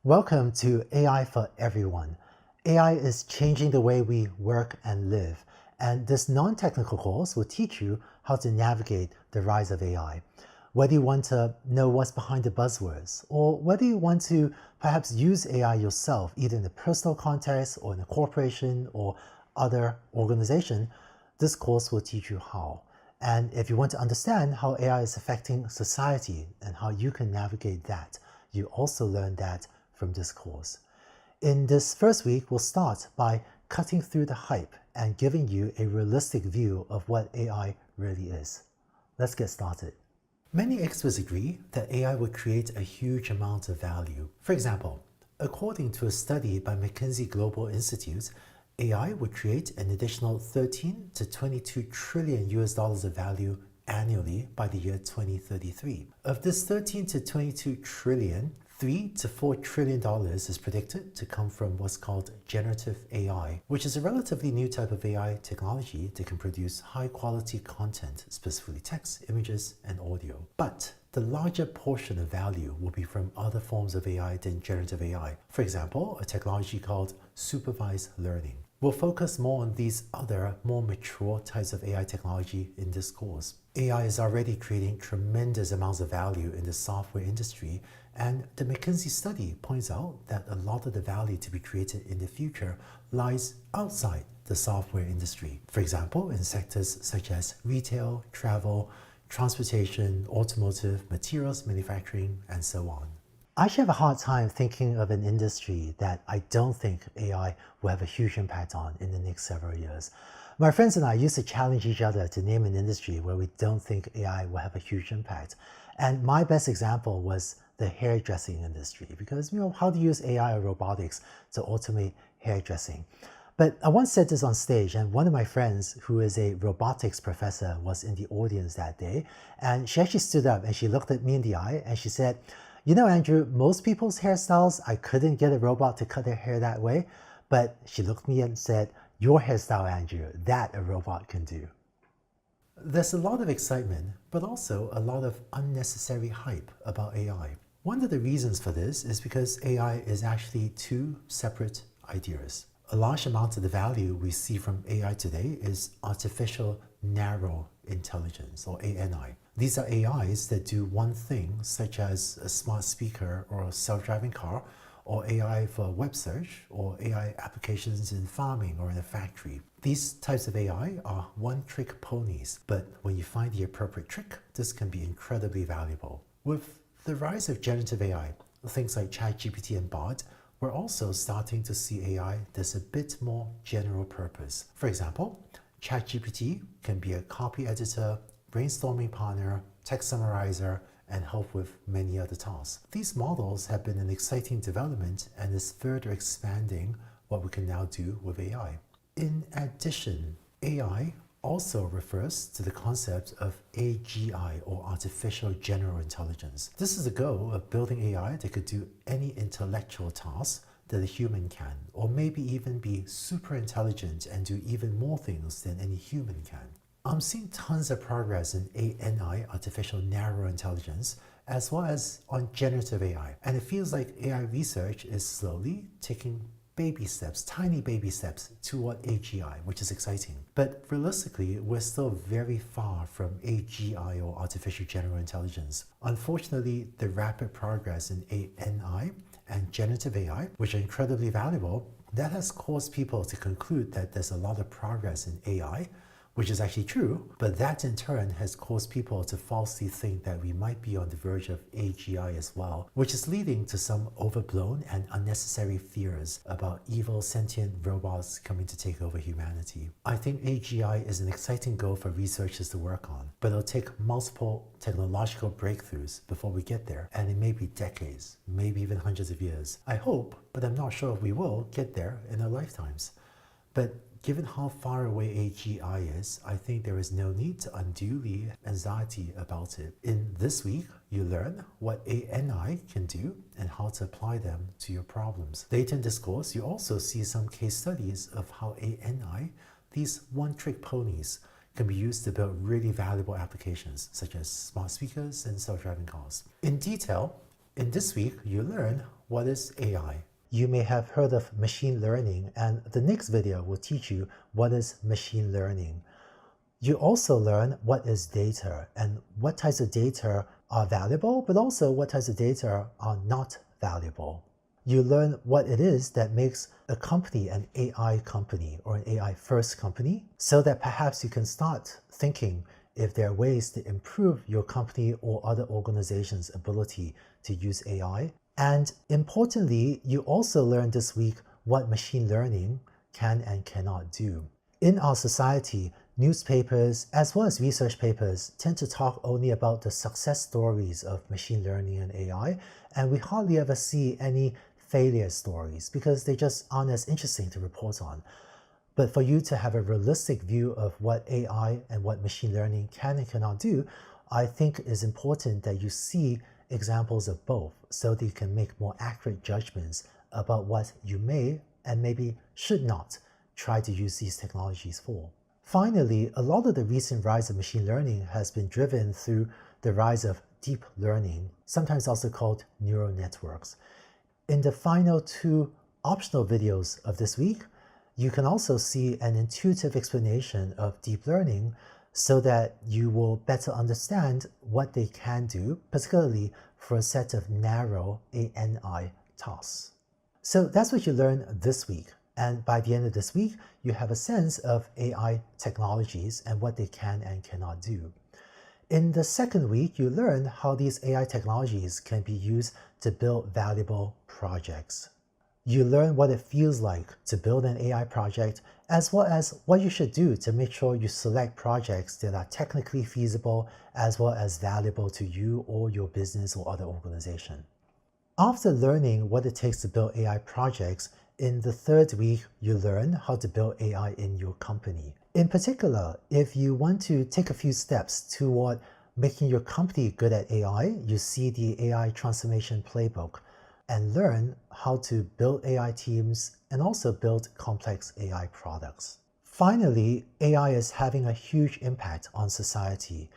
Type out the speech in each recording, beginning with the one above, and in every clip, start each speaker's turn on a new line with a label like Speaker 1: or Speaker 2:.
Speaker 1: Welcome to AI for Everyone. AI is changing the way we work and live, and this non-technical course will teach you how to navigate the rise of AI. Whether you want to know what's behind the buzzwords, or whether you want to perhaps use AI yourself, either in a personal context or in a corporation or other organization, this course will teach you how. And if you want to understand how AI is affecting society and how you can navigate that, you also learn that from this course. In this first week, we'll start by cutting through the hype and giving you a realistic view of what AI really is. Let's get started. Many experts agree that AI will create a huge amount of value. For example, according to a study by McKinsey Global Institute, AI would create an additional 13 to 22 trillion US dollars of value annually by the year 2033. Of this 13 to 22 trillion, $3 to $4 trillion is predicted to come from what's called generative AI, which is a relatively new type of AI technology that can produce high-quality content, specifically text, images, and audio. But the larger portion of value will be from other forms of AI than generative AI. For example, a technology called supervised learning. We'll focus more on these other, more mature types of AI technology in this course. AI is already creating tremendous amounts of value in the software industry, and the McKinsey study points out that a lot of the value to be created in the future lies outside the software industry. For example, in sectors such as retail, travel, transportation, automotive, materials manufacturing, and so on. I actually have a hard time thinking of an industry that I don't think AI will have a huge impact on in the next several years. My friends and I used to challenge each other to name an industry where we don't think AI will have a huge impact. And my best example was the hairdressing industry, because how do you use AI or robotics to automate hairdressing? But I once said this on stage, and one of my friends who is a robotics professor was in the audience that day, and she actually stood up and she looked at me in the eye and she said, Andrew, most people's hairstyles, I couldn't get a robot to cut their hair that way, but she looked at me and said, your hairstyle, Andrew, that a robot can do. There's a lot of excitement, but also a lot of unnecessary hype about AI. One of the reasons for this is because AI is actually two separate ideas. A large amount of the value we see from AI today is artificial narrow intelligence, or ANI. These are AIs that do one thing, such as a smart speaker or a self-driving car, or AI for web search, or AI applications in farming or in a factory. These types of AI are one-trick ponies, but when you find the appropriate trick, this can be incredibly valuable. With the rise of generative AI, things like ChatGPT and Bard, we're also starting to see AI that's a bit more general purpose. For example, ChatGPT can be a copy editor, brainstorming partner, text summarizer, and help with many other tasks. These models have been an exciting development and is further expanding what we can now do with AI. In addition, AI also refers to the concept of AGI, or Artificial General Intelligence. This is the goal of building AI that could do any intellectual task that a human can, or maybe even be super intelligent and do even more things than any human can. I'm seeing tons of progress in ANI, Artificial Narrow Intelligence, as well as on generative AI. And it feels like AI research is slowly taking baby steps, tiny baby steps toward AGI, which is exciting. But realistically, we're still very far from AGI, or Artificial General Intelligence. Unfortunately, the rapid progress in ANI and generative AI, which are incredibly valuable, that has caused people to conclude that there's a lot of progress in AI, which is actually true, but that in turn has caused people to falsely think that we might be on the verge of AGI as well, which is leading to some overblown and unnecessary fears about evil sentient robots coming to take over humanity. I think AGI is an exciting goal for researchers to work on, but it'll take multiple technological breakthroughs before we get there, and it may be decades, maybe even hundreds of years. I hope, but I'm not sure if we will get there in our lifetimes. But given how far away AGI is, I think there is no need to unduly anxiety about it. In this week, you learn what ANI can do and how to apply them to your problems. Later in this course, you also see some case studies of how ANI, these one-trick ponies, can be used to build really valuable applications such as smart speakers and self-driving cars. In detail, In this week, you learn what is AI. You may have heard of machine learning, and the next video will teach you what is machine learning. You also learn what is data and what types of data are valuable, but also what types of data are not valuable. You learn what it is that makes a company an AI company or an AI first company, so that perhaps you can start thinking if there are ways to improve your company or other organizations' ability to use AI. And importantly, you also learn this week what machine learning can and cannot do. In our society, newspapers as well as research papers tend to talk only about the success stories of machine learning and AI, and we hardly ever see any failure stories because they just aren't as interesting to report on. But for you to have a realistic view of what AI and what machine learning can and cannot do, I think it is important that you see examples of both so that you can make more accurate judgments about what you may and maybe should not try to use these technologies for. Finally, a lot of the recent rise of machine learning has been driven through the rise of deep learning, sometimes also called neural networks. In the final 2 optional videos of this week, you can also see an intuitive explanation of deep learning so that you will better understand what they can do, particularly for a set of narrow ANI tasks. So that's what you learn this week. And by the end of this week, you have a sense of AI technologies and what they can and cannot do. In the second week, you learn how these AI technologies can be used to build valuable projects. You learn what it feels like to build an AI project, as well as what you should do to make sure you select projects that are technically feasible, as well as valuable to you or your business or other organization. After learning what it takes to build AI projects, in the third week, you learn how to build AI in your company. In particular, if you want to take a few steps toward making your company good at AI, you see the AI transformation playbook and learn how to build AI teams and also build complex AI products. Finally, AI is having a huge impact on society.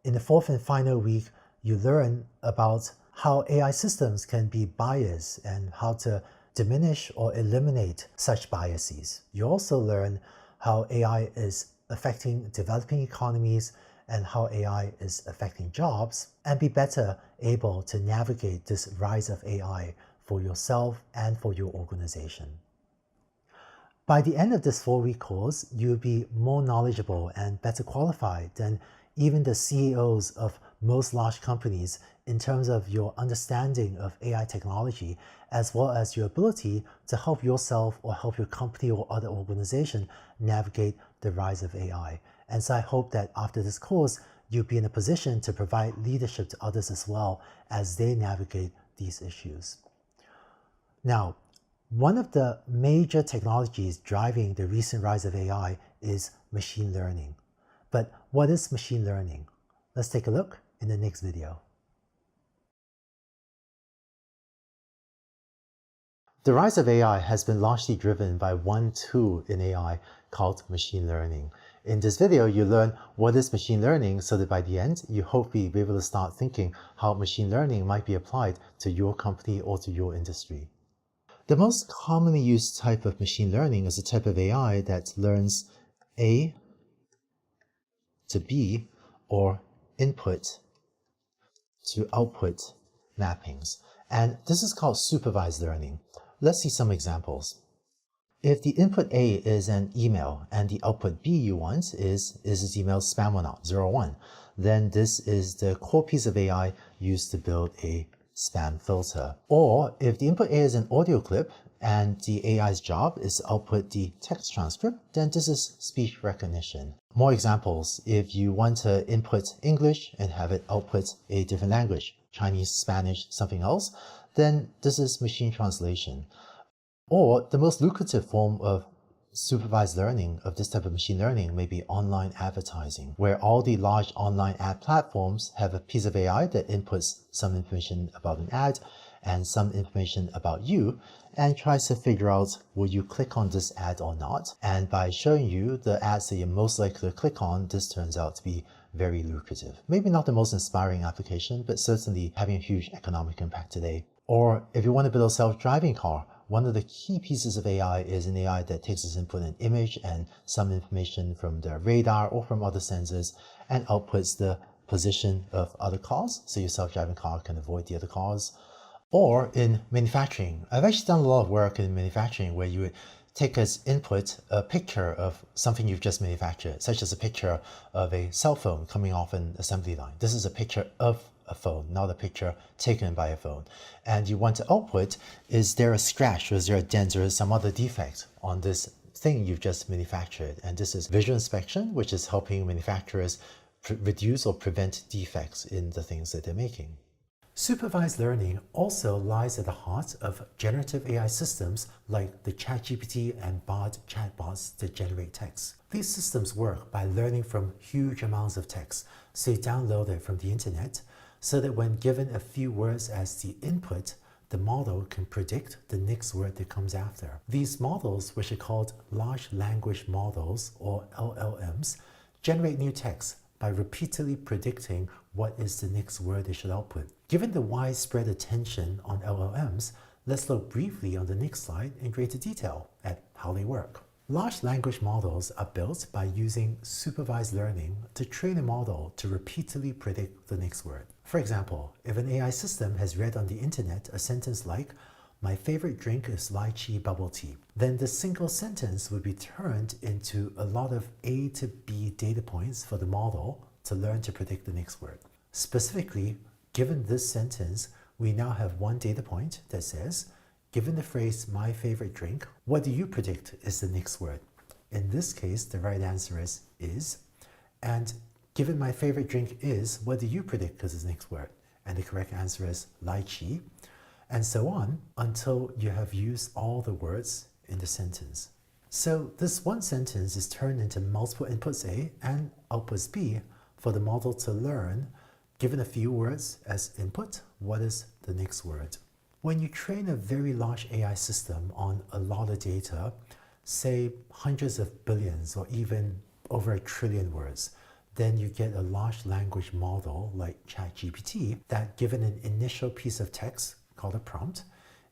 Speaker 1: In the fourth and final week, you learn about how AI systems can be biased and how to diminish or eliminate such biases. You also learn how AI is affecting developing economies and how AI is affecting jobs, and be better able to navigate this rise of AI for yourself and for your organization. By the end of this 4-week course, you'll be more knowledgeable and better qualified than even the CEOs of most large companies in terms of your understanding of AI technology, as well as your ability to help yourself or help your company or other organization navigate the rise of AI. And so I hope that after this course, you'll be in a position to provide leadership to others as well as they navigate these issues. Now, one of the major technologies driving the recent rise of AI is machine learning. But what is machine learning? Let's take a look in the next video. The rise of AI has been largely driven by one tool in AI called machine learning. In this video, you learn what is machine learning so that by the end, you hopefully be able to start thinking how machine learning might be applied to your company or to your industry. The most commonly used type of machine learning is a type of AI that learns A to B or input to output mappings. And this is called supervised learning. Let's see some examples. If the input A is an email and the output B you want is this email spam or not, 0 or 1, then this is the core piece of AI used to build a spam filter. Or if the input A is an audio clip and the AI's job is to output the text transcript, then this is speech recognition. More examples, if you want to input English and have it output a different language, Chinese, Spanish, something else, then this is machine translation. Or the most lucrative form of supervised learning of this type of machine learning may be online advertising, where all the large online ad platforms have a piece of AI that inputs some information about an ad and some information about you and tries to figure out will you click on this ad or not. And by showing you the ads that you're most likely to click on, this turns out to be very lucrative. Maybe not the most inspiring application, but certainly having a huge economic impact today. Or if you want to build a self-driving car, one of the key pieces of AI is an AI that takes as input an image and some information from the radar or from other sensors and outputs the position of other cars, so your self-driving car can avoid the other cars. Or in manufacturing, I've actually done a lot of work in manufacturing where you would take as input a picture of something you've just manufactured, such as a picture of a cell phone coming off an assembly line. This is a picture of a phone, not a picture taken by a phone. And you want to output, is there a scratch or is there a dent or some other defect on this thing you've just manufactured? And this is visual inspection, which is helping manufacturers reduce or prevent defects in the things that they're making. Supervised learning also lies at the heart of generative AI systems like the ChatGPT and Bard chatbots that generate text. These systems work by learning from huge amounts of text, so you download it from the internet, so that when given a few words as the input, the model can predict the next word that comes after. These models, which are called large language models or LLMs, generate new text by repeatedly predicting what is the next word they should output. Given the widespread attention on LLMs, let's look briefly on the next slide in greater detail at how they work. Large language models are built by using supervised learning to train a model to repeatedly predict the next word. For example, if an AI system has read on the internet a sentence like, "My favorite drink is lychee bubble tea," then the single sentence would be turned into a lot of A to B data points for the model to learn to predict the next word. Specifically, given this sentence, we now have one data point that says, given the phrase "my favorite drink," what do you predict is the next word? In this case, the right answer is, and given "my favorite drink is," what do you predict is the next word? And the correct answer is lychee, and so on until you have used all the words in the sentence. So this one sentence is turned into multiple inputs A and outputs B for the model to learn, given a few words as input, what is the next word. When you train a very large AI system on a lot of data, say hundreds of billions or even over 1 trillion words, then you get a large language model like ChatGPT that, given an initial piece of text called a prompt,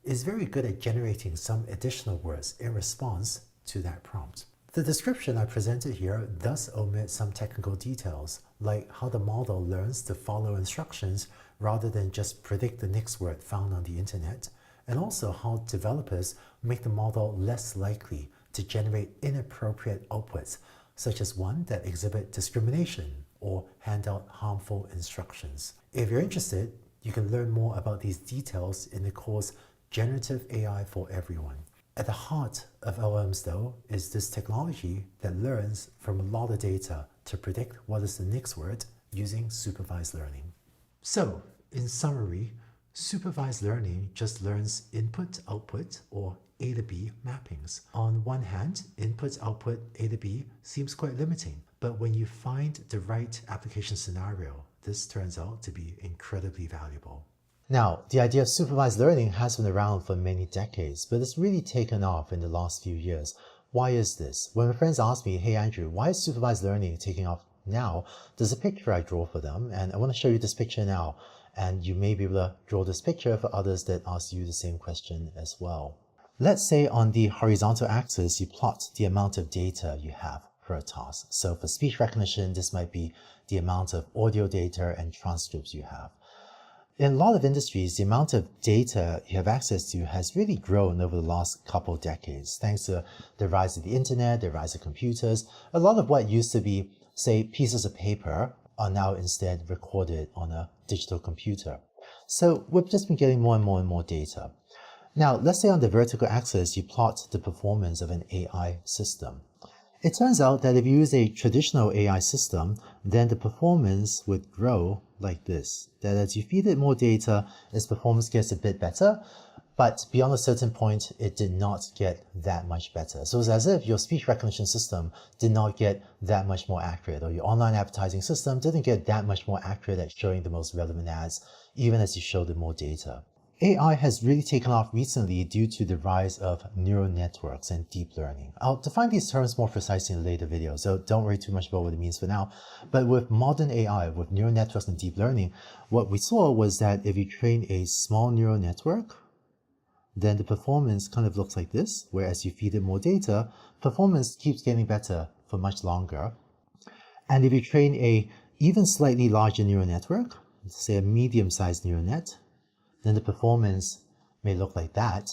Speaker 1: is very good at generating some additional words in response to that prompt. The description I presented here thus omits some technical details, like how the model learns to follow instructions rather than just predict the next word found on the internet, and also how developers make the model less likely to generate inappropriate outputs, such as one that exhibit discrimination or hand out harmful instructions. If you're interested, you can learn more about these details in the course Generative AI for Everyone. At the heart of LLMs, though, is this technology that learns from a lot of data to predict what is the next word using supervised learning. So, in summary, supervised learning just learns input-output or A to B mappings. On one hand, input-output A to B seems quite limiting, but when you find the right application scenario, this turns out to be incredibly valuable. Now, the idea of supervised learning has been around for many decades, but it's really taken off in the last few years. Why is this? When my friends ask me, "Hey Andrew, why is supervised learning taking off now?" there's a picture I draw for them, and I want to show you this picture now. And you may be able to draw this picture for others that ask you the same question as well. Let's say on the horizontal axis, you plot the amount of data you have for a task. So for speech recognition, this might be the amount of audio data and transcripts you have. In a lot of industries, the amount of data you have access to has really grown over the last couple of decades, thanks to the rise of the internet, the rise of computers. A lot of what used to be, say, pieces of paper are now instead recorded on a digital computer. So we've just been getting more and more data. Now, let's say on the vertical axis, you plot the performance of an AI system. It turns out that if you use a traditional AI system, then the performance would grow like this. That as you feed it more data, its performance gets a bit better, but beyond a certain point, it did not get that much better. So it's as if your speech recognition system did not get that much more accurate, or your online advertising system didn't get that much more accurate at showing the most relevant ads, even as you showed it more data. AI has really taken off recently due to the rise of neural networks and deep learning. I'll define these terms more precisely in a later video, so don't worry too much about what it means for now. But with modern AI, with neural networks and deep learning, what we saw was that if you train a small neural network, then the performance kind of looks like this, whereas you feed it more data, performance keeps getting better for much longer. And if you train a even slightly larger neural network, say a medium-sized neural net, then the performance may look like that.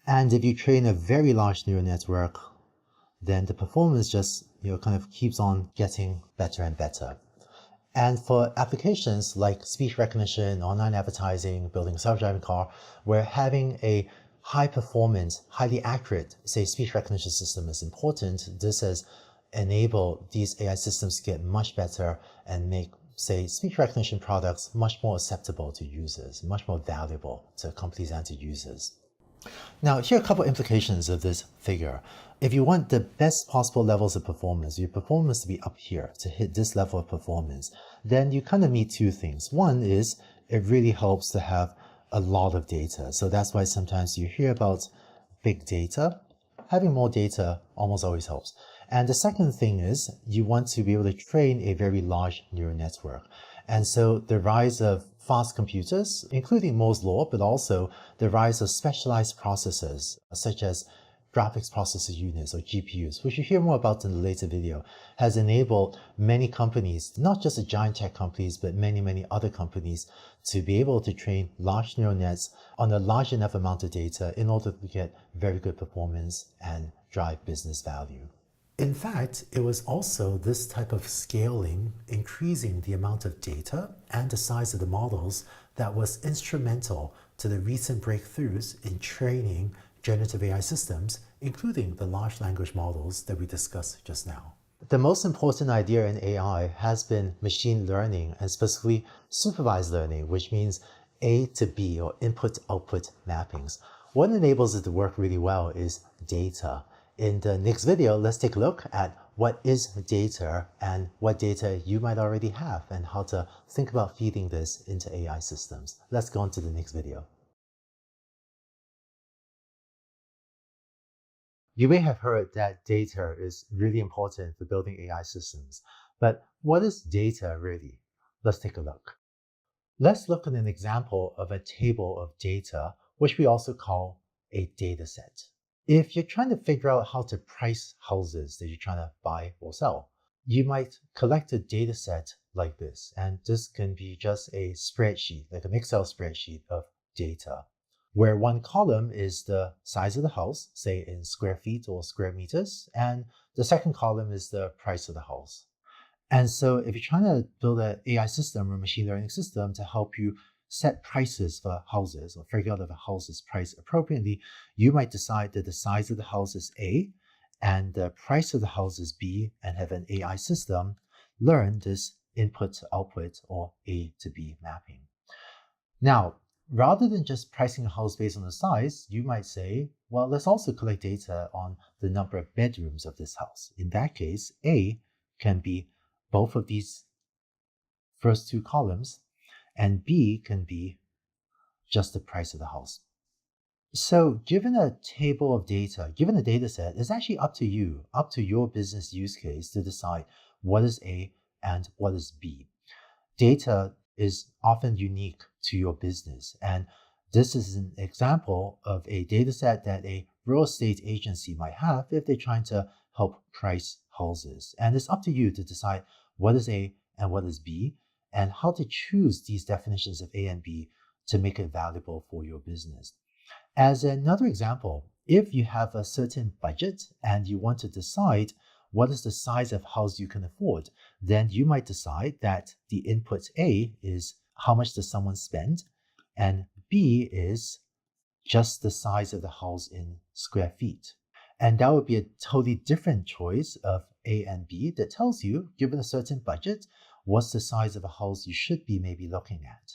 Speaker 1: And if you train a very large neural network, then the performance just kind of keeps on getting better and better. And for applications like speech recognition, online advertising, building a self-driving car, where having a high performance, highly accurate, say, speech recognition system is important, this has enabled these AI systems to get much better and make, say, speech recognition products much more acceptable to users, much more valuable to companies and to users. Now, here are a couple implications of this figure. If you want the best possible levels of performance, your performance to be up here, to hit this level of performance, then you kind of need two things. One is it really helps to have a lot of data. So that's why sometimes you hear about big data. Having more data almost always helps. And the second thing is you want to be able to train a very large neural network. And so the rise of fast computers, including Moore's law, but also the rise of specialized processors, such as graphics processor units or GPUs, which you hear more about in the later video, has enabled many companies, not just the giant tech companies, but many other companies, to be able to train large neural nets on a large enough amount of data in order to get very good performance and drive business value. In fact, it was also this type of scaling, increasing the amount of data and the size of the models, that was instrumental to the recent breakthroughs in training generative AI systems, including the large language models that we discussed just now. The most important idea in AI has been machine learning, and specifically supervised learning, which means A to B, or input-output mappings. What enables it to work really well is data. In the next video, let's take a look at what is data and what data you might already have and how to think about feeding this into AI systems. Let's go on to the next video. You may have heard that data is really important for building AI systems, but what is data really? Let's take a look. Let's look at an example of a table of data, which we also call a data set. If you're trying to figure out how to price houses that you're trying to buy or sell, you might collect a data set like this, and this can be just a spreadsheet, like an Excel spreadsheet of data, where one column is the size of the house, say in square feet or square meters, and the second column is the price of the house. And so if you're trying to build an AI system or machine learning system to help you set prices for houses or figure out if a house is priced appropriately, you might decide that the size of the house is A and the price of the house is B, and have an AI system learn this input to output or A to B mapping. Now, rather than just pricing a house based on the size, you might say, well, let's also collect data on the number of bedrooms of this house. In that case, A can be both of these first two columns, and B can be just the price of the house. So given a table of data, given a data set, it's actually up to you, up to your business use case to decide what is A and what is B. Data is often unique to your business, and this is an example of a data set that a real estate agency might have if they're trying to help price houses. And it's up to you to decide what is A and what is B, and how to choose these definitions of A and B to make it valuable for your business. As another example, if you have a certain budget and you want to decide what is the size of house you can afford, then you might decide that the input A is how much does someone spend, and B is just the size of the house in square feet. And that would be a totally different choice of A and B that tells you, given a certain budget, what's the size of a house you should be maybe looking at.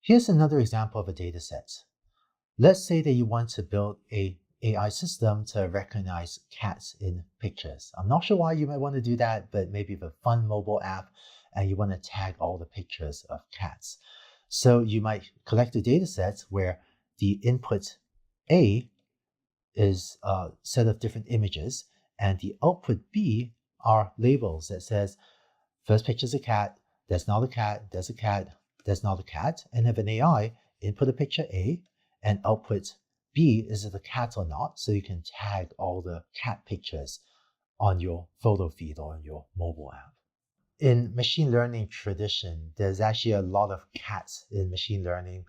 Speaker 1: Here's another example of a data set. Let's say that you want to build an AI system to recognize cats in pictures. I'm not sure why you might want to do that, but maybe with a fun mobile app and you want to tag all the pictures of cats. So you might collect a data set where the input A is a set of different images, and the output B are labels that says, first picture is a cat, there's not a cat, there's a cat, there's not a cat, and have an AI input a picture A and output B, is it a cat or not? So you can tag all the cat pictures on your photo feed or on your mobile app. In machine learning tradition, there's actually a lot of cats in machine learning.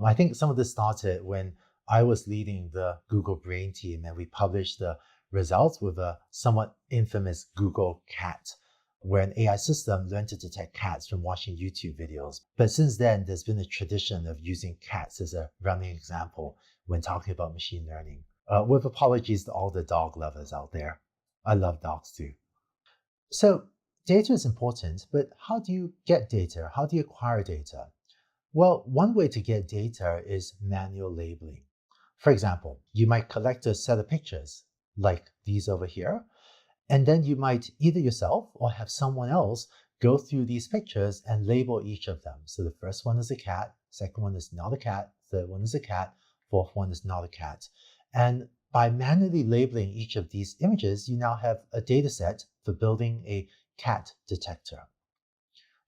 Speaker 1: I think some of this started when I was leading the Google Brain team and we published the results with a somewhat infamous Google cat, where an AI system learned to detect cats from watching YouTube videos. But since then, there's been a tradition of using cats as a running example when talking about machine learning. With apologies to all the dog lovers out there. I love dogs too. So data is important, but how do you get data? How do you acquire data? Well, one way to get data is manual labeling. For example, you might collect a set of pictures, like these over here, and then you might either yourself or have someone else go through these pictures and label each of them. So the first one is a cat, second one is not a cat, third one is a cat, fourth one is not a cat. And by manually labeling each of these images, you now have a data set for building a cat detector.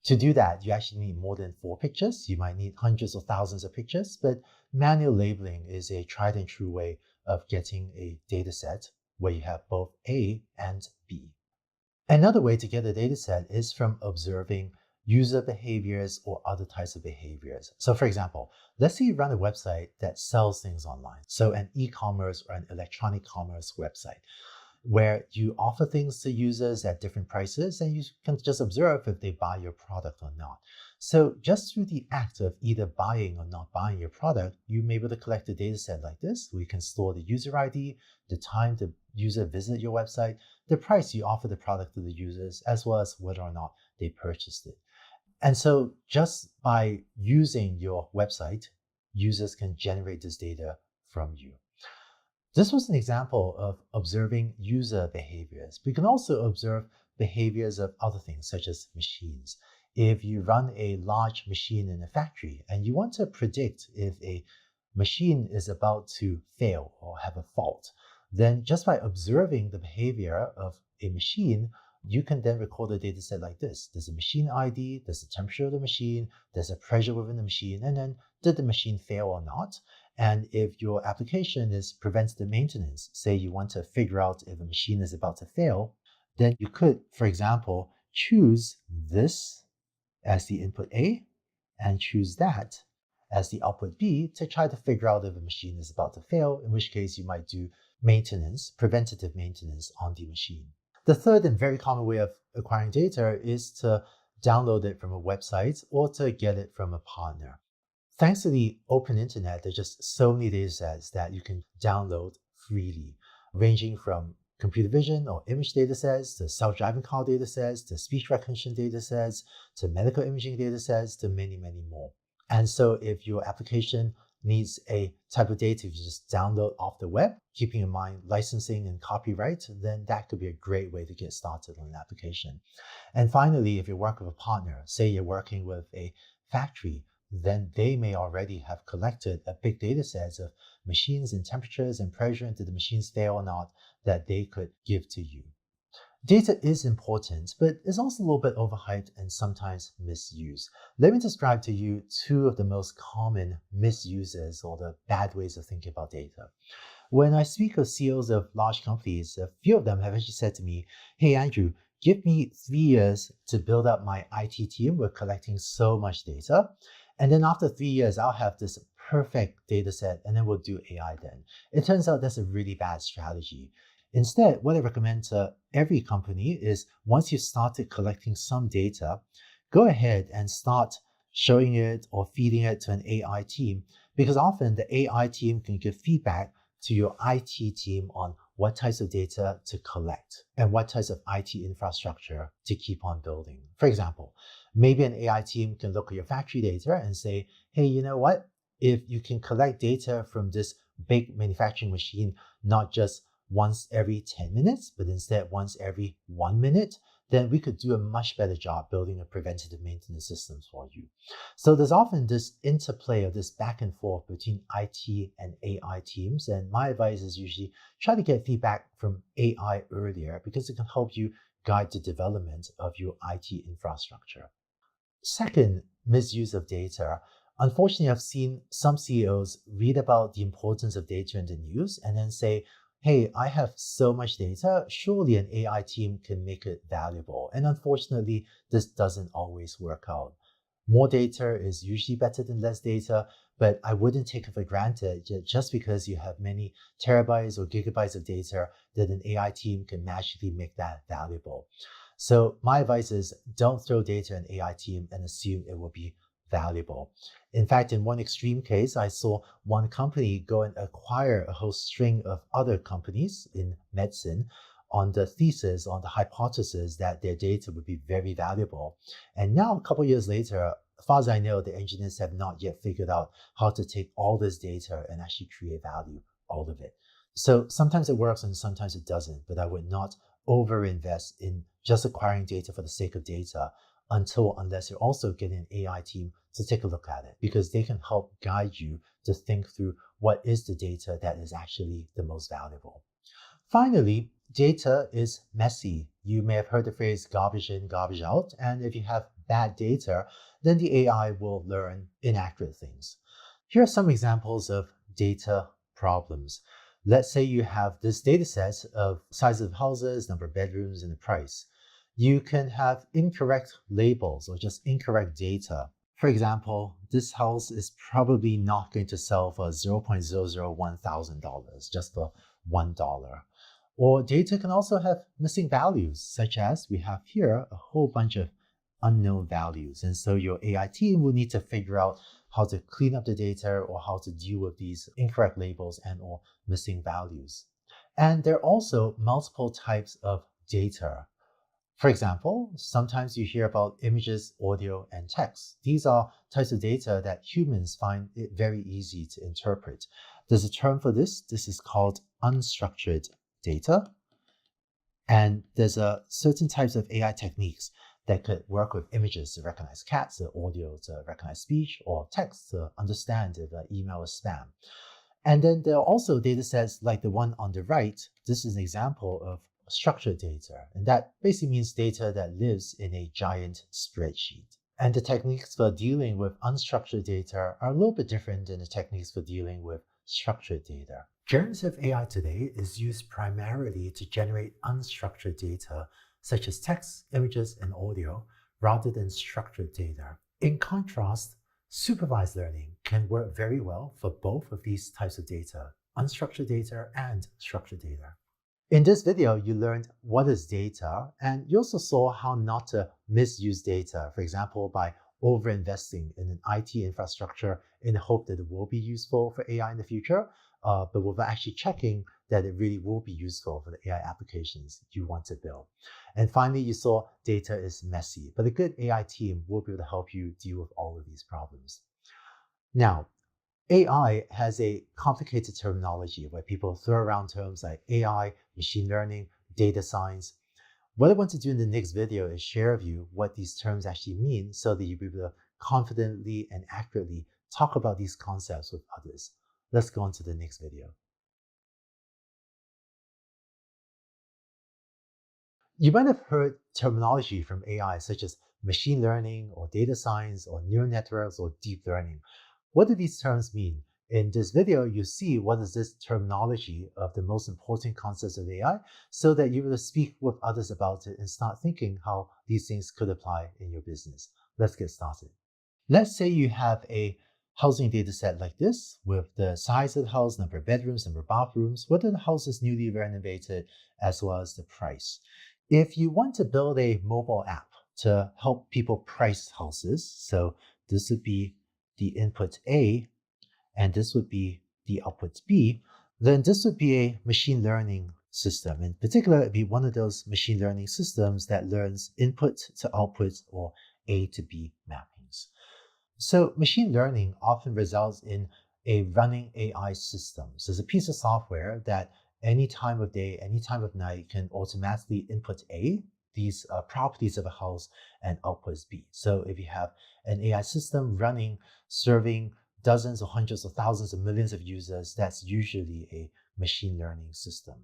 Speaker 1: To do that, you actually need more than 4 pictures. You might need hundreds or thousands of pictures, but manual labeling is a tried and true way of getting a data set where you have both A and B. Another way to get a data set is from observing user behaviors or other types of behaviors. So for example, let's say you run a website that sells things online. So an e-commerce or an electronic commerce website, where you offer things to users at different prices and you can just observe if they buy your product or not. So just through the act of either buying or not buying your product, you may be able to collect a data set like this, where you can store the user ID, the time the user visited your website, the price you offer the product to the users, as well as whether or not they purchased it. And so just by using your website, users can generate this data from you. This was an example of observing user behaviors. We can also observe behaviors of other things, such as machines. If you run a large machine in a factory and you want to predict if a machine is about to fail or have a fault, then just by observing the behavior of a machine, you can then record a data set like this. There's a machine ID, there's the temperature of the machine, there's a pressure within the machine, and then did the machine fail or not? And if your application is preventative maintenance, say you want to figure out if a machine is about to fail, then you could, for example, choose this as the input A and choose that as the output B to try to figure out if a machine is about to fail, in which case you might do maintenance, preventative maintenance on the machine. The third and very common way of acquiring data is to download it from a website or to get it from a partner. Thanks to the open internet, there's just so many data sets that you can download freely, ranging from computer vision or image data sets to self-driving car data sets to speech recognition data sets to medical imaging data sets to many, many more. And so if your application needs a type of data you just download off the web, keeping in mind licensing and copyright, then that could be a great way to get started on an application. And finally, if you work with a partner, say you're working with a factory, then they may already have collected a big data set of machines and temperatures and pressure, and did the machines fail or not, that they could give to you. Data is important, but it's also a little bit overhyped and sometimes misused. Let me describe to you 2 of the most common misuses or the bad ways of thinking about data. When I speak with CEOs of large companies, a few of them have actually said to me, "Hey Andrew, give me 3 years to build up my IT team. We're collecting so much data. And then after 3 years, I'll have this perfect data set and then we'll do AI then." It turns out that's a really bad strategy. Instead, what I recommend to every company is once you started collecting some data, go ahead and start showing it or feeding it to an AI team, because often the AI team can give feedback to your IT team on what types of data to collect and what types of IT infrastructure to keep on building. For example, maybe an AI team can look at your factory data and say, "Hey, you know what? If you can collect data from this big manufacturing machine, not just once every 10 minutes, but instead once every 1 minute, then we could do a much better job building a preventative maintenance systems for you. So there's often this interplay of this back and forth between IT and AI teams. And my advice is usually try to get feedback from AI earlier because it can help you guide the development of your IT infrastructure. Second, misuse of data. Unfortunately, I've seen some CEOs read about the importance of data in the news and then say, hey, I have so much data, surely an AI team can make it valuable. And unfortunately, this doesn't always work out. More data is usually better than less data, but I wouldn't take it for granted just because you have many terabytes or gigabytes of data that an AI team can magically make that valuable. So my advice is don't throw data in an AI team and assume it will be valuable. In fact, in one extreme case, I saw one company go and acquire a whole string of other companies in medicine on the thesis, on the hypothesis that their data would be very valuable. And now, a couple of years later, as far as I know, the engineers have not yet figured out how to take all this data and actually create value, all of it. So sometimes it works and sometimes it doesn't, but I would not overinvest in just acquiring data for the sake of data unless you're also getting an AI team to take a look at it, because they can help guide you to think through what is the data that is actually the most valuable. Finally, data is messy. You may have heard the phrase garbage in, garbage out, and if you have bad data, then the AI will learn inaccurate things. Here are some examples of data problems. Let's say you have this data set of size of houses, number of bedrooms, and the price. You can have incorrect labels or just incorrect data. For example, this house is probably not going to sell for $0.001 thousand, just for $1. Or data can also have missing values, such as we have here a whole bunch of unknown values. And so your AI team will need to figure out how to clean up the data or how to deal with these incorrect labels and or missing values. And there are also multiple types of data. For example, sometimes you hear about images, audio, and text. These are types of data that humans find it very easy to interpret. There's a term for this. This is called unstructured data. And there's certain types of AI techniques that could work with images to recognize cats, or audio to recognize speech, or text to understand if an email is spam. And then there are also data sets like the one on the right. This is an example of structured data, and that basically means data that lives in a giant spreadsheet. And the techniques for dealing with unstructured data are a little bit different than the techniques for dealing with structured data. Generative AI today is used primarily to generate unstructured data, such as text, images, and audio, rather than structured data. In contrast, supervised learning can work very well for both of these types of data, unstructured data and structured data. In this video, you learned what is data, and you also saw how not to misuse data, for example, by overinvesting in an IT infrastructure in the hope that it will be useful for AI in the future, but without actually checking that it really will be useful for the AI applications you want to build. And finally, you saw data is messy, but a good AI team will be able to help you deal with all of these problems. Now, AI has a complicated terminology where people throw around terms like AI, machine learning, data science. What I want to do in the next video is share with you what these terms actually mean so that you'll be able to confidently and accurately talk about these concepts with others. Let's go on to the next video. You might have heard terminology from AI such as machine learning or data science or neural networks or deep learning. What do these terms mean? In this video, you see what is this terminology of the most important concepts of AI so that you will speak with others about it and start thinking how these things could apply in your business. Let's get started. Let's say you have a housing data set like this with the size of the house, number of bedrooms, number of bathrooms, whether the house is newly renovated, as well as the price. If you want to build a mobile app to help people price houses, so this would be the input A, and this would be the output B, then this would be a machine learning system. In particular, it'd be one of those machine learning systems that learns input to output or A to B mappings. So machine learning often results in a running AI system. So it's a piece of software that any time of day, any time of night can automatically input A these properties of a house and outputs B. So if you have an AI system running, serving dozens or hundreds or thousands of millions of users, that's usually a machine learning system.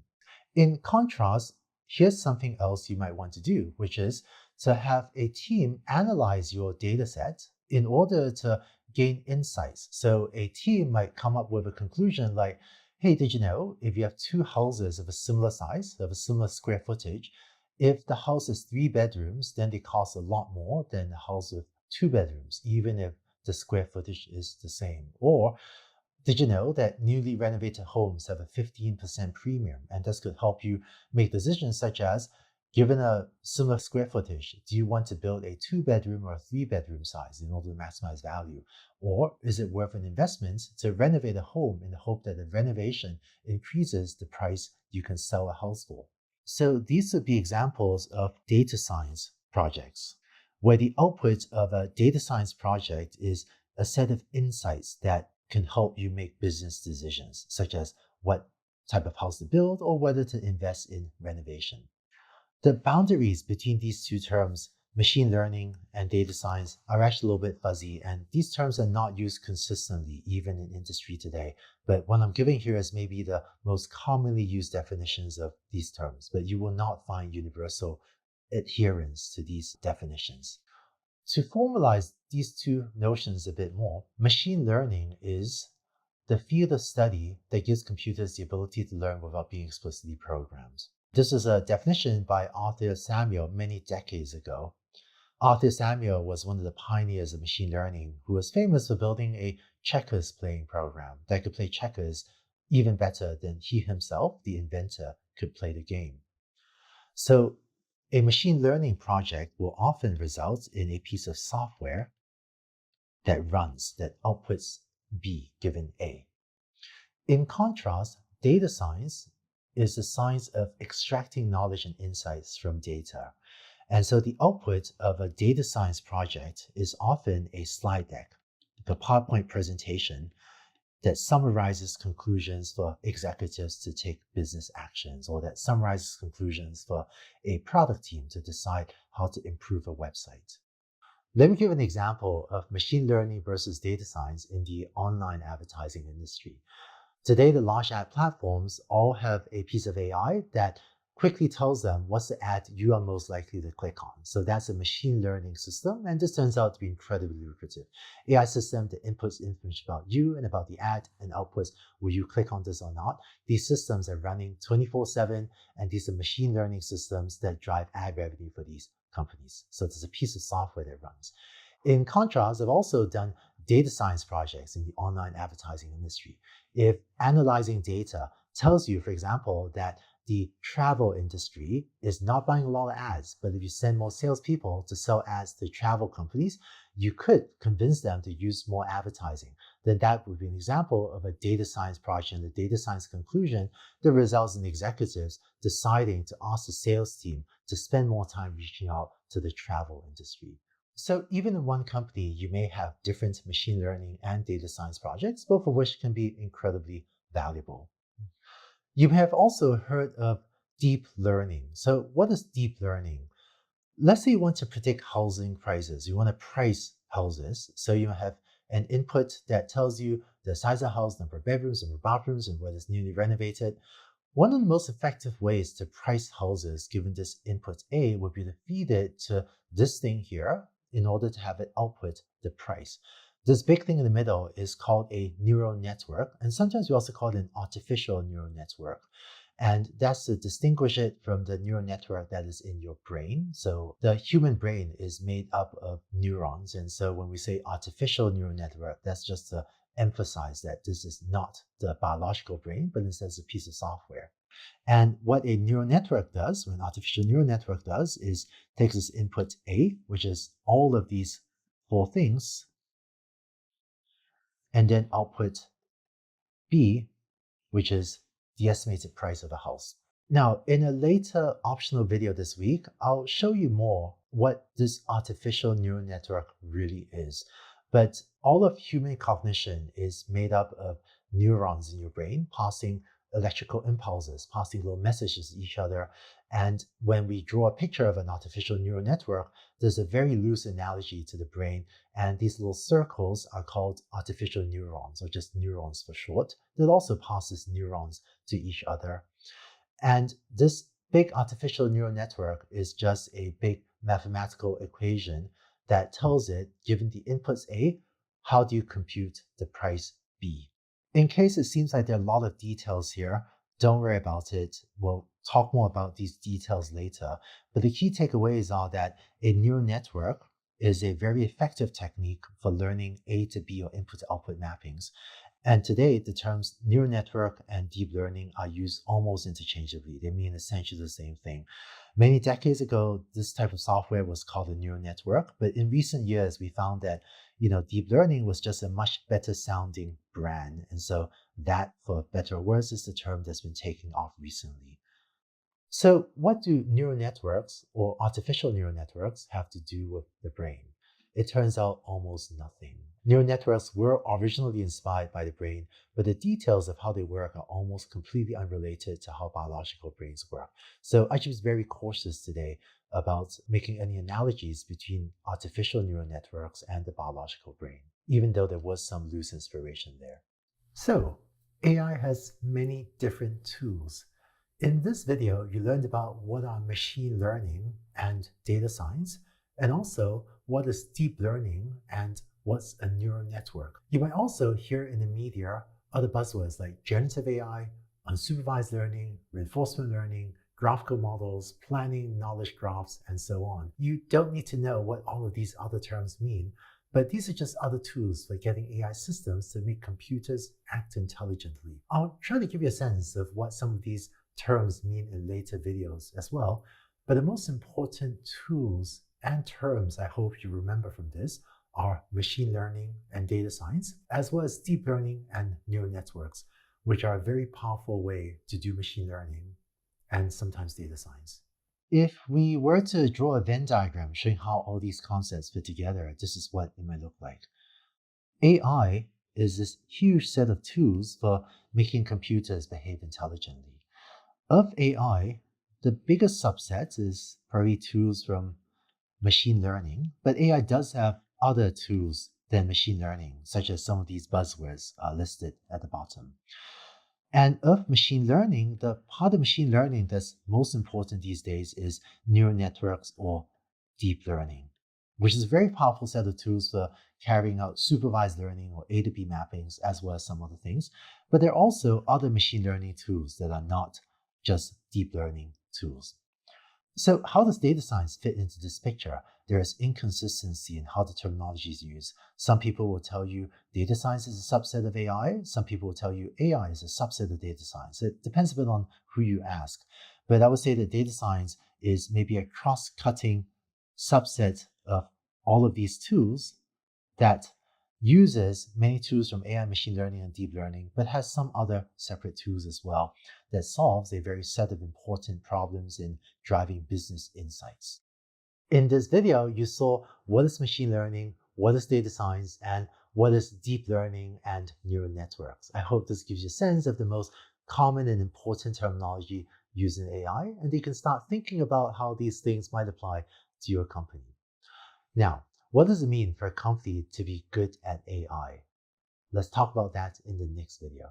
Speaker 1: In contrast, here's something else you might want to do, which is to have a team analyze your data set in order to gain insights. So a team might come up with a conclusion like, hey, did you know if you have two houses of a similar size, of a similar square footage, if the house is 3 bedrooms, then they cost a lot more than the house with 2 bedrooms, even if the square footage is the same. Or did you know that newly renovated homes have a 15% premium? And this could help you make decisions such as, given a similar square footage, do you want to build a 2-bedroom or a 3-bedroom size in order to maximize value? Or is it worth an investment to renovate a home in the hope that the renovation increases the price you can sell a house for? So these would be examples of data science projects, where the output of a data science project is a set of insights that can help you make business decisions, such as what type of house to build or whether to invest in renovation. The boundaries between these two terms, machine learning and data science, are actually a little bit fuzzy, and these terms are not used consistently, even in industry today. But what I'm giving here is maybe the most commonly used definitions of these terms, but you will not find universal adherence to these definitions. To formalize these two notions a bit more, machine learning is the field of study that gives computers the ability to learn without being explicitly programmed. This is a definition by Arthur Samuel many decades ago. Arthur Samuel was one of the pioneers of machine learning who was famous for building a checkers playing program that could play checkers even better than he himself, the inventor, could play the game. So a machine learning project will often result in a piece of software that runs, that outputs B given A. In contrast, data science is the science of extracting knowledge and insights from data. And so the output of a data science project is often a slide deck, like a PowerPoint presentation that summarizes conclusions for executives to take business actions, or that summarizes conclusions for a product team to decide how to improve a website. Let me give an example of machine learning versus data science in the online advertising industry. Today, the large ad platforms all have a piece of AI that quickly tells them what's the ad you are most likely to click on. So that's a machine learning system, and this turns out to be incredibly lucrative. AI system that inputs information about you and about the ad and outputs will you click on this or not. These systems are running 24/7, and these are machine learning systems that drive ad revenue for these companies. So there's a piece of software that runs. In contrast, I've also done data science projects in the online advertising industry. If analyzing data tells you, for example, that the travel industry is not buying a lot of ads, but if you send more salespeople to sell ads to travel companies, you could convince them to use more advertising. Then that would be an example of a data science project and the data science conclusion that results in executives deciding to ask the sales team to spend more time reaching out to the travel industry. So even in one company, you may have different machine learning and data science projects, both of which can be incredibly valuable. You may have also heard of deep learning. So what is deep learning? Let's say you want to predict housing prices. You want to price houses. So you have an input that tells you the size of the house, number of bedrooms, number of bathrooms, and whether it's newly renovated. One of the most effective ways to price houses given this input A would be to feed it to this thing here in order to have it output the price. This big thing in the middle is called a neural network, and sometimes we also call it an artificial neural network. And that's to distinguish it from the neural network that is in your brain. So the human brain is made up of neurons. And so when we say artificial neural network, that's just to emphasize that this is not the biological brain, but instead it's a piece of software. And what a neural network does, what an artificial neural network does, is takes its input A, which is all of these 4 things, and then output B, which is the estimated price of a house. Now, in a later optional video this week, I'll show you more what this artificial neural network really is. But all of human cognition is made up of neurons in your brain passing electrical impulses, passing little messages to each other. And when we draw a picture of an artificial neural network, there's a very loose analogy to the brain. And these little circles are called artificial neurons, or just neurons for short, that also passes neurons to each other. And this big artificial neural network is just a big mathematical equation that tells it, given the inputs A, how do you compute the price B? In case it seems like there are a lot of details here, don't worry about it. We'll talk more about these details later. But the key takeaways are that a neural network is a very effective technique for learning A to B or input to output mappings. And today, the terms neural network and deep learning are used almost interchangeably. They mean essentially the same thing. Many decades ago, this type of software was called a neural network, but in recent years, we found that deep learning was just a much better sounding brand. And so that, for better or worse, is the term that's been taking off recently. So what do neural networks or artificial neural networks have to do with the brain? It turns out almost nothing. Neural networks were originally inspired by the brain, but the details of how they work are almost completely unrelated to how biological brains work. So I should be very cautious today about making any analogies between artificial neural networks and the biological brain, even though there was some loose inspiration there. So AI has many different tools. In this video, you learned about what are machine learning and data science, and also what is deep learning and what's a neural network. You might also hear in the media other buzzwords like generative AI, unsupervised learning, reinforcement learning, graphical models, planning, knowledge graphs, and so on. You don't need to know what all of these other terms mean, but these are just other tools for getting AI systems to make computers act intelligently. I'll try to give you a sense of what some of these terms mean in later videos as well, but the most important tools and terms I hope you remember from this are machine learning and data science, as well as deep learning and neural networks, which are a very powerful way to do machine learning and sometimes data science. If we were to draw a Venn diagram showing how all these concepts fit together, this is what it might look like. AI is this huge set of tools for making computers behave intelligently. Of AI, the biggest subset is probably tools from machine learning, but AI does have other tools than machine learning, such as some of these buzzwords are listed at the bottom. And of machine learning, the part of machine learning that's most important these days is neural networks or deep learning, which is a very powerful set of tools for carrying out supervised learning or A to B mappings, as well as some other things. But there are also other machine learning tools that are not just deep learning tools. So how does data science fit into this picture? There is inconsistency in how the terminology is used. Some people will tell you data science is a subset of AI. Some people will tell you AI is a subset of data science. It depends a bit on who you ask. But I would say that data science is maybe a cross-cutting subset of all of these tools that uses many tools from AI, machine learning, and deep learning, but has some other separate tools as well that solves a very set of important problems in driving business insights. In this video, you saw what is machine learning, what is data science, and what is deep learning and neural networks. I hope this gives you a sense of the most common and important terminology used in AI, and you can start thinking about how these things might apply to your company. Now, what does it mean for a company to be good at AI? Let's talk about that in the next video.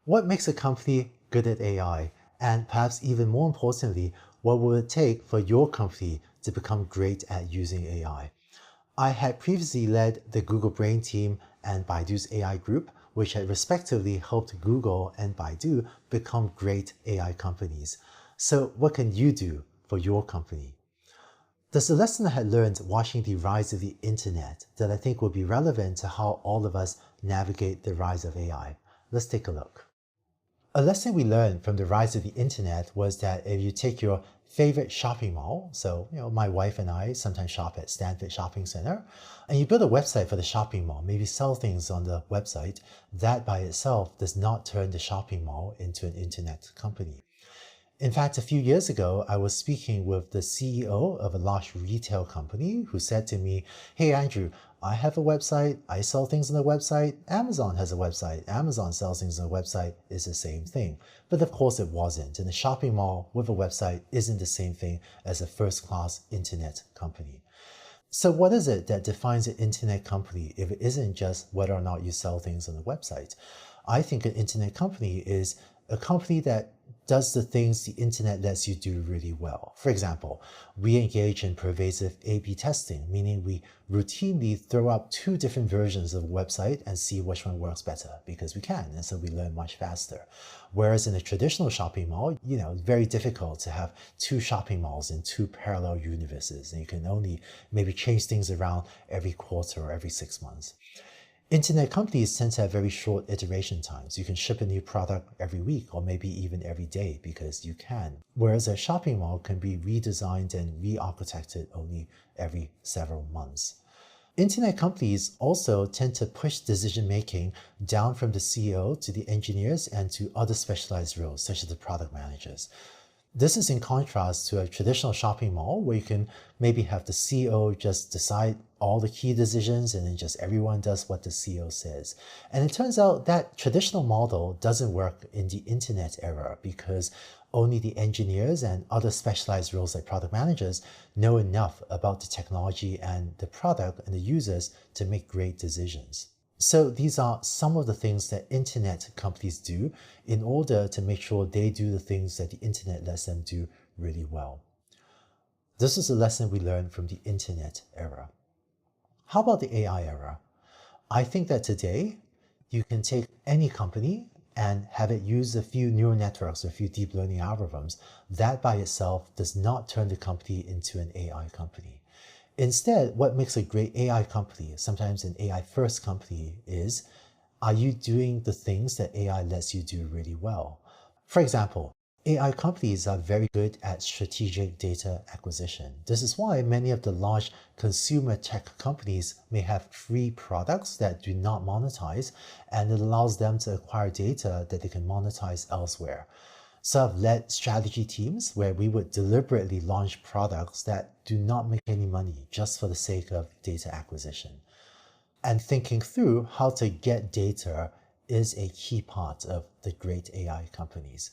Speaker 1: What makes a company good at AI? And perhaps even more importantly, what will it take for your company to become great at using AI? I had previously led the Google Brain team and Baidu's AI group, which had respectively helped Google and Baidu become great AI companies. So what can you do for your company? There's a lesson I had learned watching the rise of the internet that I think will be relevant to how all of us navigate the rise of AI. Let's take a look. A lesson we learned from the rise of the internet was that if you take your favorite shopping mall, so my wife and I sometimes shop at Stanford Shopping Center, and you build a website for the shopping mall, maybe sell things on the website, that by itself does not turn the shopping mall into an internet company. In fact, a few years ago, I was speaking with the CEO of a large retail company who said to me, "Hey, Andrew, I have a website. I sell things on the website. Amazon has a website. Amazon sells things on the website. It's the same thing." But of course, it wasn't. And a shopping mall with a website isn't the same thing as a first-class internet company. So what is it that defines an internet company if it isn't just whether or not you sell things on the website? I think an internet company is a company that does the things the internet lets you do really well. For example, we engage in pervasive A/B testing, meaning we routinely throw out two different versions of a website and see which one works better because we can, and so we learn much faster. Whereas in a traditional shopping mall, it's very difficult to have two shopping malls in two parallel universes, and you can only maybe change things around every quarter or every 6 months. Internet companies tend to have very short iteration times. You can ship a new product every week or maybe even every day because you can. Whereas a shopping mall can be redesigned and re-architected only every several months. Internet companies also tend to push decision-making down from the CEO to the engineers and to other specialized roles, such as the product managers. This is in contrast to a traditional shopping mall where you can maybe have the CEO just decide all the key decisions and then just everyone does what the CEO says. And it turns out that traditional model doesn't work in the internet era because only the engineers and other specialized roles like product managers know enough about the technology and the product and the users to make great decisions. So these are some of the things that internet companies do in order to make sure they do the things that the internet lets them do really well. This is a lesson we learned from the internet era. How about the AI era? I think that today you can take any company and have it use a few neural networks, a few deep learning algorithms. That by itself does not turn the company into an AI company. Instead, what makes a great AI company, sometimes an AI first company, is, are you doing the things that AI lets you do really well? For example, AI companies are very good at strategic data acquisition. This is why many of the large consumer tech companies may have free products that do not monetize, and it allows them to acquire data that they can monetize elsewhere. So I've led strategy teams where we would deliberately launch products that do not make any money just for the sake of data acquisition. And thinking through how to get data is a key part of the great AI companies.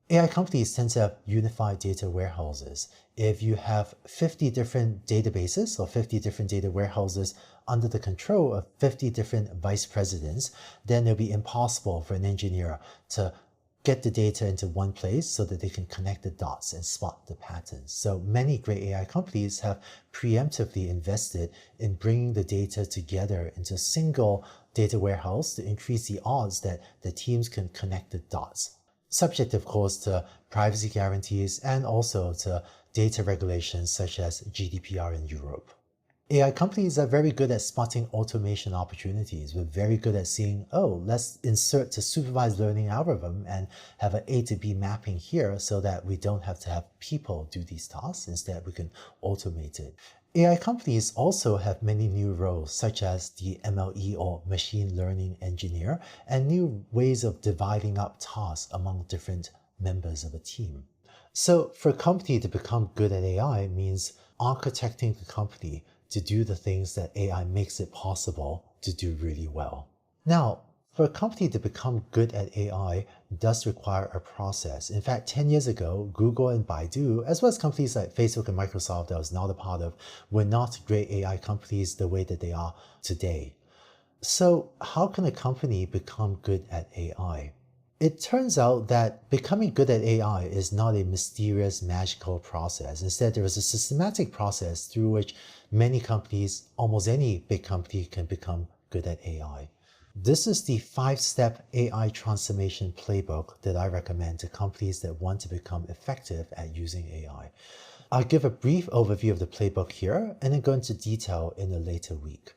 Speaker 1: AI companies tend to have unified data warehouses. If you have 50 different databases or 50 different data warehouses under the control of 50 different vice presidents, then it'll be impossible for an engineer to get the data into one place so that they can connect the dots and spot the patterns. So many great AI companies have preemptively invested in bringing the data together into a single data warehouse to increase the odds that the teams can connect the dots. Subject, of course, to privacy guarantees and also to data regulations such as GDPR in Europe. AI companies are very good at spotting automation opportunities. We're very good at seeing, oh, let's insert a supervised learning algorithm and have an A to B mapping here so that we don't have to have people do these tasks. Instead, we can automate it. AI companies also have many new roles, such as the MLE or machine learning engineer, and new ways of dividing up tasks among different members of a team. So for a company to become good at AI means architecting the company to do the things that AI makes it possible to do really well. Now, for a company to become good at AI does require a process. In fact, 10 years ago, Google and Baidu, as well as companies like Facebook and Microsoft that I was not a part of, were not great AI companies the way that they are today. So how can a company become good at AI? It turns out that becoming good at AI is not a mysterious, magical process. Instead, there is a systematic process through which many companies, almost any big company, can become good at AI. This is the 5-step AI transformation playbook that I recommend to companies that want to become effective at using AI. I'll give a brief overview of the playbook here and then go into detail in a later week.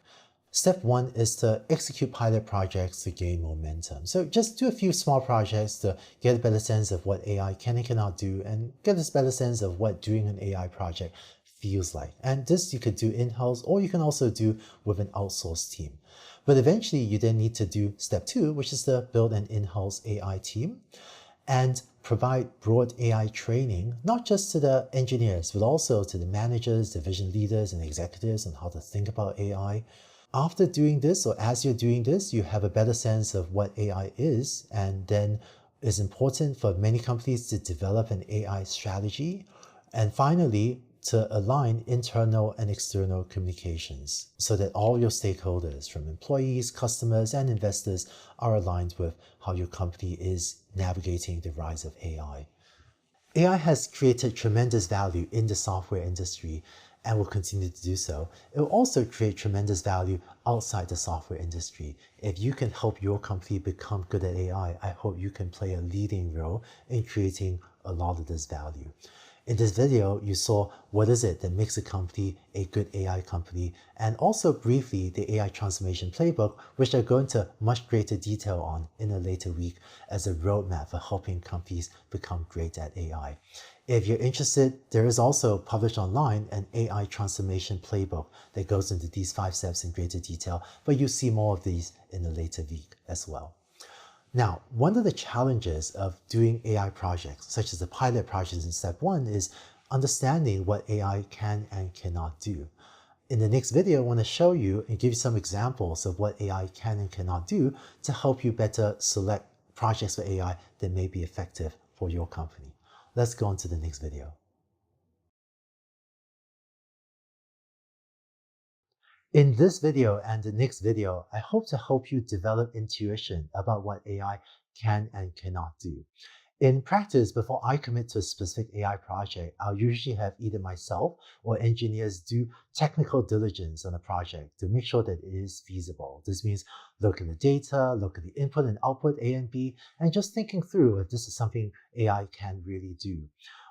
Speaker 1: Step 1 is to execute pilot projects to gain momentum. So just do a few small projects to get a better sense of what AI can and cannot do and get a better sense of what doing an AI project feels like. And this you could do in-house or you can also do with an outsourced team. But eventually you then need to do step 2, which is to build an in-house AI team. and provide broad AI training, not just to the engineers, but also to the managers, division leaders, and executives on how to think about AI. After doing this, or as you're doing this, you have a better sense of what AI is, and then it's important for many companies to develop an AI strategy. And finally, to align internal and external communications so that all your stakeholders, from employees, customers, and investors, are aligned with how your company is navigating the rise of AI. AI has created tremendous value in the software industry and will continue to do so. It will also create tremendous value outside the software industry. If you can help your company become good at AI, I hope you can play a leading role in creating a lot of this value. In this video, you saw what is it that makes a company a good AI company, and also briefly the AI transformation playbook, which I'll go into much greater detail on in a later week as a roadmap for helping companies become great at AI. If you're interested, there is also published online an AI transformation playbook that goes into these 5 steps in greater detail, but you'll see more of these in a later week as well. Now, one of the challenges of doing AI projects, such as the pilot projects in step 1, is understanding what AI can and cannot do. In the next video, I want to show you and give you some examples of what AI can and cannot do to help you better select projects for AI that may be effective for your company. Let's go on to the next video. In this video and the next video, I hope to help you develop intuition about what AI can and cannot do. In practice, before I commit to a specific AI project, I'll usually have either myself or engineers do technical diligence on a project to make sure that it is feasible. This means look at the data, look at the input and output A and B, and just thinking through if this is something AI can really do.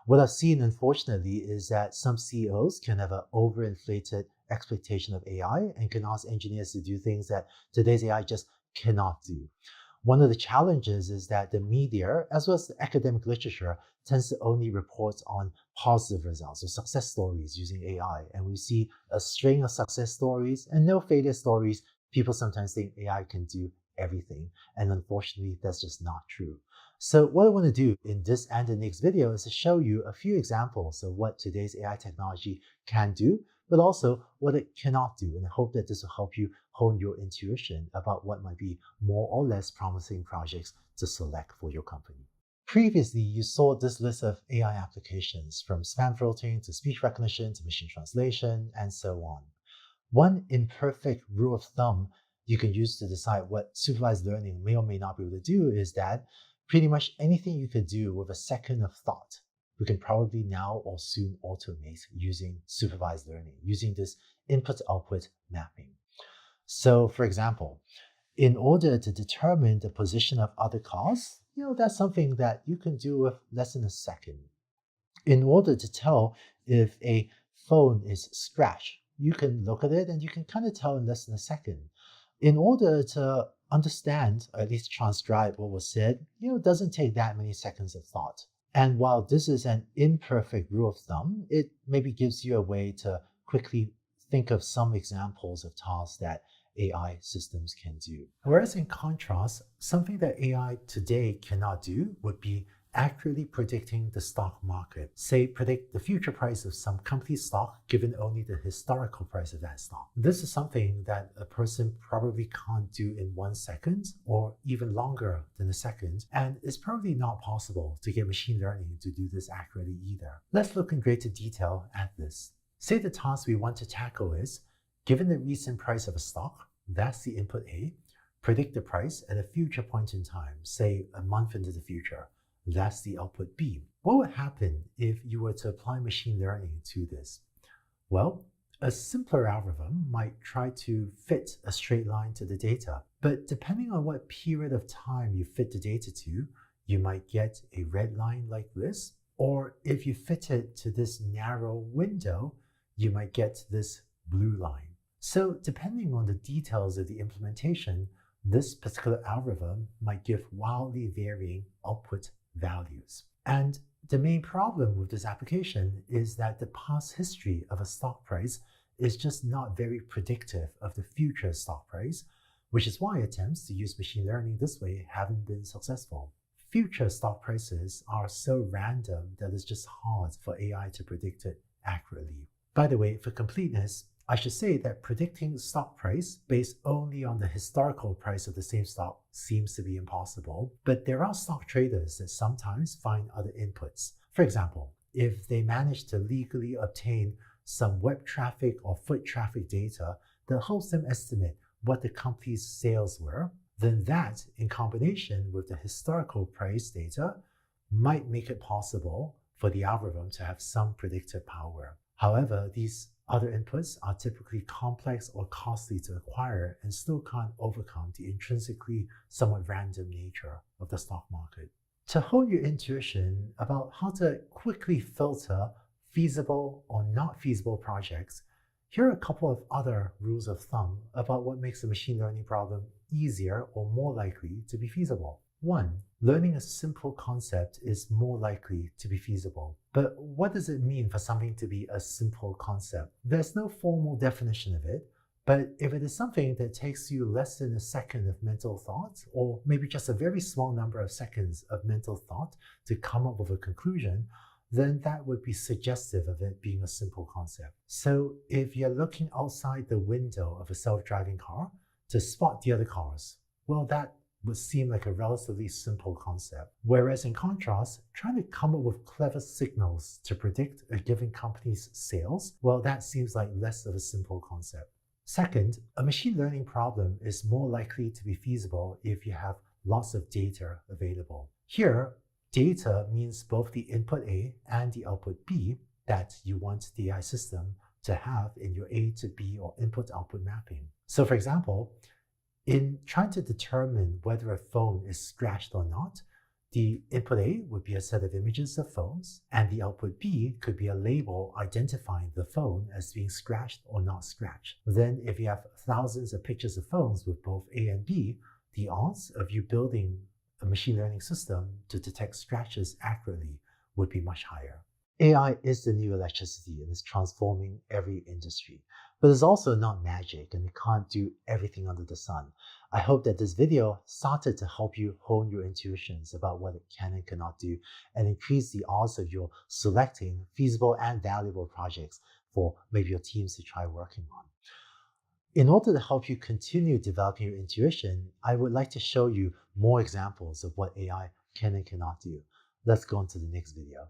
Speaker 1: What I've seen, unfortunately, is that some CEOs can have an overinflated expectation of AI and can ask engineers to do things that today's AI just cannot do. One of the challenges is that the media, as well as the academic literature, tends to only report on positive results or success stories using AI. And we see a string of success stories and no failure stories. People sometimes think AI can do everything. And unfortunately, that's just not true. So what I want to do in this and the next video is to show you a few examples of what today's AI technology can do, but also what it cannot do. And I hope that this will help you hone your intuition about what might be more or less promising projects to select for your company. Previously, you saw this list of AI applications, from spam filtering to speech recognition to machine translation, and so on. One imperfect rule of thumb you can use to decide what supervised learning may or may not be able to do is that pretty much anything you could do with a second of thought, we can probably now or soon automate using supervised learning, using this input-output mapping. So for example, in order to determine the position of other cars, that's something that you can do with less than a second. In order to tell if a phone is scratched, you can look at it and you can kind of tell in less than a second. In order to understand, or at least transcribe what was said, it doesn't take that many seconds of thought. And while this is an imperfect rule of thumb, it maybe gives you a way to quickly think of some examples of tasks that AI systems can do. Whereas in contrast, something that AI today cannot do would be accurately predicting the stock market. Say, predict the future price of some company's stock given only the historical price of that stock. This is something that a person probably can't do in 1 second or even longer than a second, and it's probably not possible to get machine learning to do this accurately either. Let's look in greater detail at this. Say the task we want to tackle is, given the recent price of a stock, that's the input A, predict the price at a future point in time, say a month into the future. That's the output B. What would happen if you were to apply machine learning to this? Well, a simpler algorithm might try to fit a straight line to the data, but depending on what period of time you fit the data to, you might get a red line like this, or if you fit it to this narrow window, you might get this blue line. So depending on the details of the implementation, this particular algorithm might give wildly varying output values. And the main problem with this application is that the past history of a stock price is just not very predictive of the future stock price, which is why attempts to use machine learning this way haven't been successful. future stock prices are so random that it's just hard for AI to predict it accurately. By the way, for completeness, I should say that predicting stock price based only on the historical price of the same stock seems to be impossible, but there are stock traders that sometimes find other inputs. For example, if they manage to legally obtain some web traffic or foot traffic data that helps them estimate what the company's sales were, then that, in combination with the historical price data, might make it possible for the algorithm to have some predictive power. However, these other inputs are typically complex or costly to acquire and still can't overcome the intrinsically somewhat random nature of the stock market. To hone your intuition about how to quickly filter feasible or not feasible projects, here are a couple of other rules of thumb about what makes a machine learning problem easier or more likely to be feasible. 1. Learning a simple concept is more likely to be feasible. But what does it mean for something to be a simple concept? There's no formal definition of it, but if it is something that takes you less than a second of mental thought, or maybe just a very small number of seconds of mental thought to come up with a conclusion, then that would be suggestive of it being a simple concept. So if you're looking outside the window of a self-driving car to spot the other cars, well, that would seem like a relatively simple concept. Whereas in contrast, trying to come up with clever signals to predict a given company's sales, well, that seems like less of a simple concept. Second, a machine learning problem is more likely to be feasible if you have lots of data available. Here, data means both the input A and the output B that you want the AI system to have in your A to B or input-output mapping. So for example, in trying to determine whether a phone is scratched or not, the input A would be a set of images of phones, and the output B could be a label identifying the phone as being scratched or not scratched. Then if you have thousands of pictures of phones with both A and B, the odds of you building a machine learning system to detect scratches accurately would be much higher. AI is the new electricity and is transforming every industry, but it's also not magic and it can't do everything under the sun. I hope that this video started to help you hone your intuitions about what it can and cannot do and increase the odds of you selecting feasible and valuable projects for maybe your teams to try working on. In order to help you continue developing your intuition, I would like to show you more examples of what AI can and cannot do. Let's go on to the next video.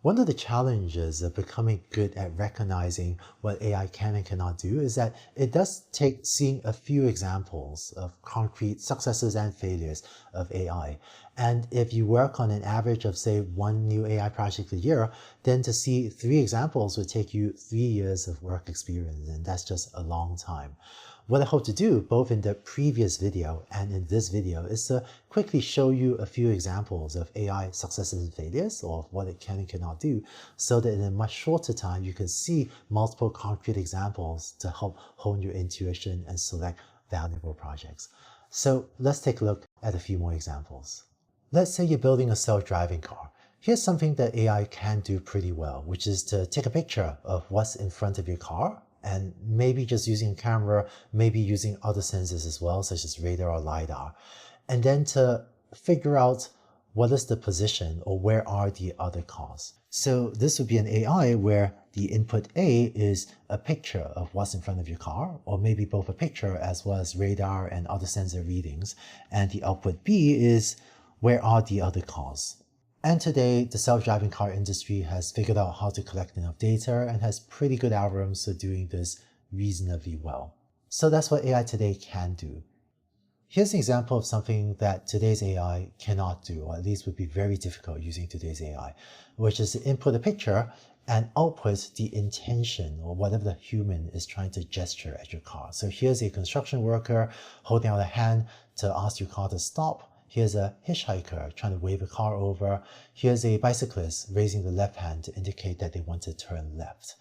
Speaker 1: One of the challenges of becoming good at recognizing what AI can and cannot do is that it does take seeing a few examples of concrete successes and failures of AI. And if you work on an average of, say, one new AI project a year, then to see 3 examples would take you 3 years of work experience, and that's just a long time. What I hope to do, both in the previous video and in this video, is to quickly show you a few examples of AI successes and failures, or what it can and cannot do, so that in a much shorter time you can see multiple concrete examples to help hone your intuition and select valuable projects. So let's take a look at a few more examples. Let's say you're building a self-driving car. Here's something that AI can do pretty well, which is to take a picture of what's in front of your car, and maybe just using a camera, maybe using other sensors as well, such as radar or LiDAR. And then to figure out what is the position or where are the other cars. So this would be an AI where the input A is a picture of what's in front of your car, or maybe both a picture as well as radar and other sensor readings. And the output B is where are the other cars. And today, the self-driving car industry has figured out how to collect enough data and has pretty good algorithms for doing this reasonably well. So that's what AI today can do. Here's an example of something that today's AI cannot do, or at least would be very difficult using today's AI, which is to input a picture and output the intention or whatever the human is trying to gesture at your car. So here's a construction worker holding out a hand to ask your car to stop. Here's a hitchhiker trying to wave a car over. Here's a bicyclist raising the left hand to indicate that they want to turn left.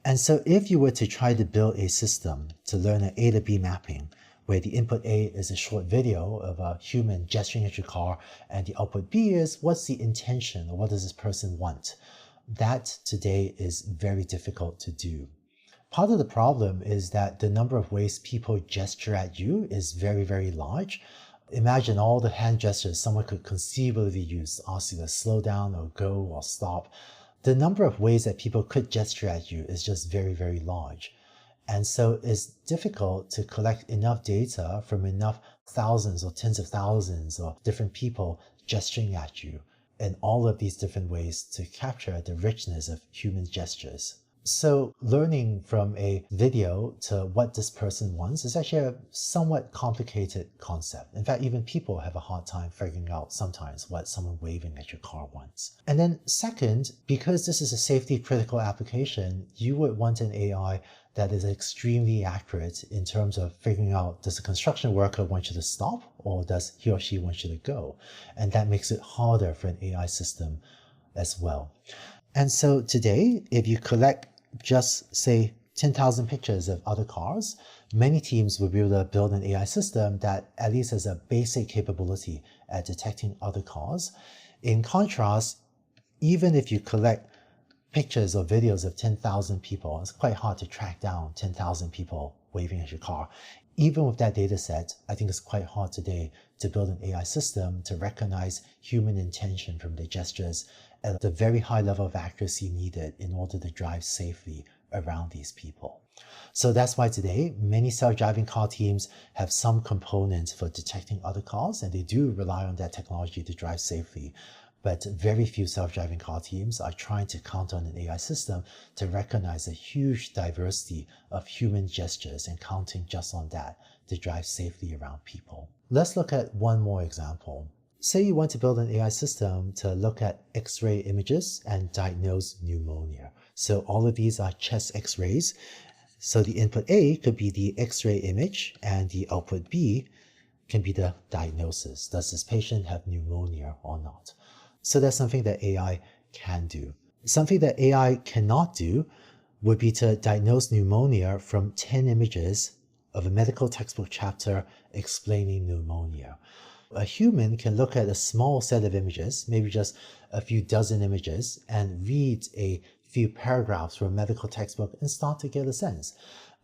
Speaker 1: And so if you were to try to build a system to learn an A to B mapping, where the input A is a short video of a human gesturing at your car, and the output B is what's the intention or what does this person want, that today is very difficult to do. Part of the problem is that the number of ways people gesture at you is very, very large. Imagine all the hand gestures someone could conceivably use to ask you to slow down or go or stop. The number of ways that people could gesture at you is just very, very large. And so it's difficult to collect enough data from enough thousands or tens of thousands of different people gesturing at you in all of these different ways to capture the richness of human gestures. So learning from a video to what this person wants is actually a somewhat complicated concept. In fact, even people have a hard time figuring out sometimes what someone waving at your car wants. And then second, because this is a safety critical application, you would want an AI that is extremely accurate in terms of figuring out, does the construction worker want you to stop or does he or she want you to go? And that makes it harder for an AI system as well. And so today, if you collect just say 10,000 pictures of other cars, many teams will be able to build an AI system that at least has a basic capability at detecting other cars. In contrast, even if you collect pictures or videos of 10,000 people, it's quite hard to track down 10,000 people waving at your car. Even with that data set, I think it's quite hard today to build an AI system to recognize human intention from the gestures at the very high level of accuracy needed in order to drive safely around these people. So that's why today, many self-driving car teams have some components for detecting other cars, and they do rely on that technology to drive safely. But very few self-driving car teams are trying to count on an AI system to recognize a huge diversity of human gestures and counting just on that to drive safely around people. Let's look at one more example. Say you want to build an AI system to look at X-ray images and diagnose pneumonia. So all of these are chest X-rays. So the input A could be the X-ray image and the output B can be the diagnosis. Does this patient have pneumonia or not? So that's something that AI can do. Something that AI cannot do would be to diagnose pneumonia from 10 images of a medical textbook chapter explaining pneumonia. A human can look at a small set of images, maybe just a few dozen images, and read a few paragraphs from a medical textbook and start to get a sense.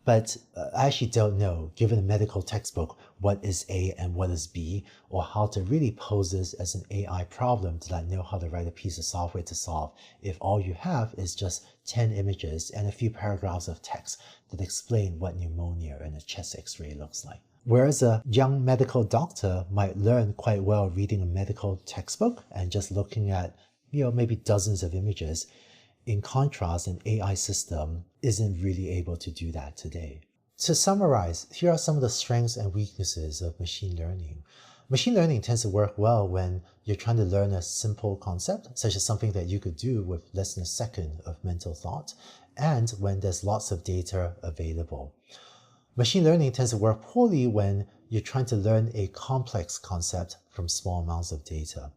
Speaker 1: But I actually don't know, given a medical textbook, what is A and what is B, or how to really pose this as an AI problem to know how to write a piece of software to solve if all you have is just 10 images and a few paragraphs of text that explain what pneumonia in a chest X-ray looks like. Whereas a young medical doctor might learn quite well reading a medical textbook and just looking at, maybe dozens of images. In contrast, an AI system isn't really able to do that today. To summarize, here are some of the strengths and weaknesses of machine learning. Machine learning tends to work well when you're trying to learn a simple concept, such as something that you could do with less than a second of mental thought, and when there's lots of data available. Machine learning tends to work poorly when you're trying to learn a complex concept from small amounts of data.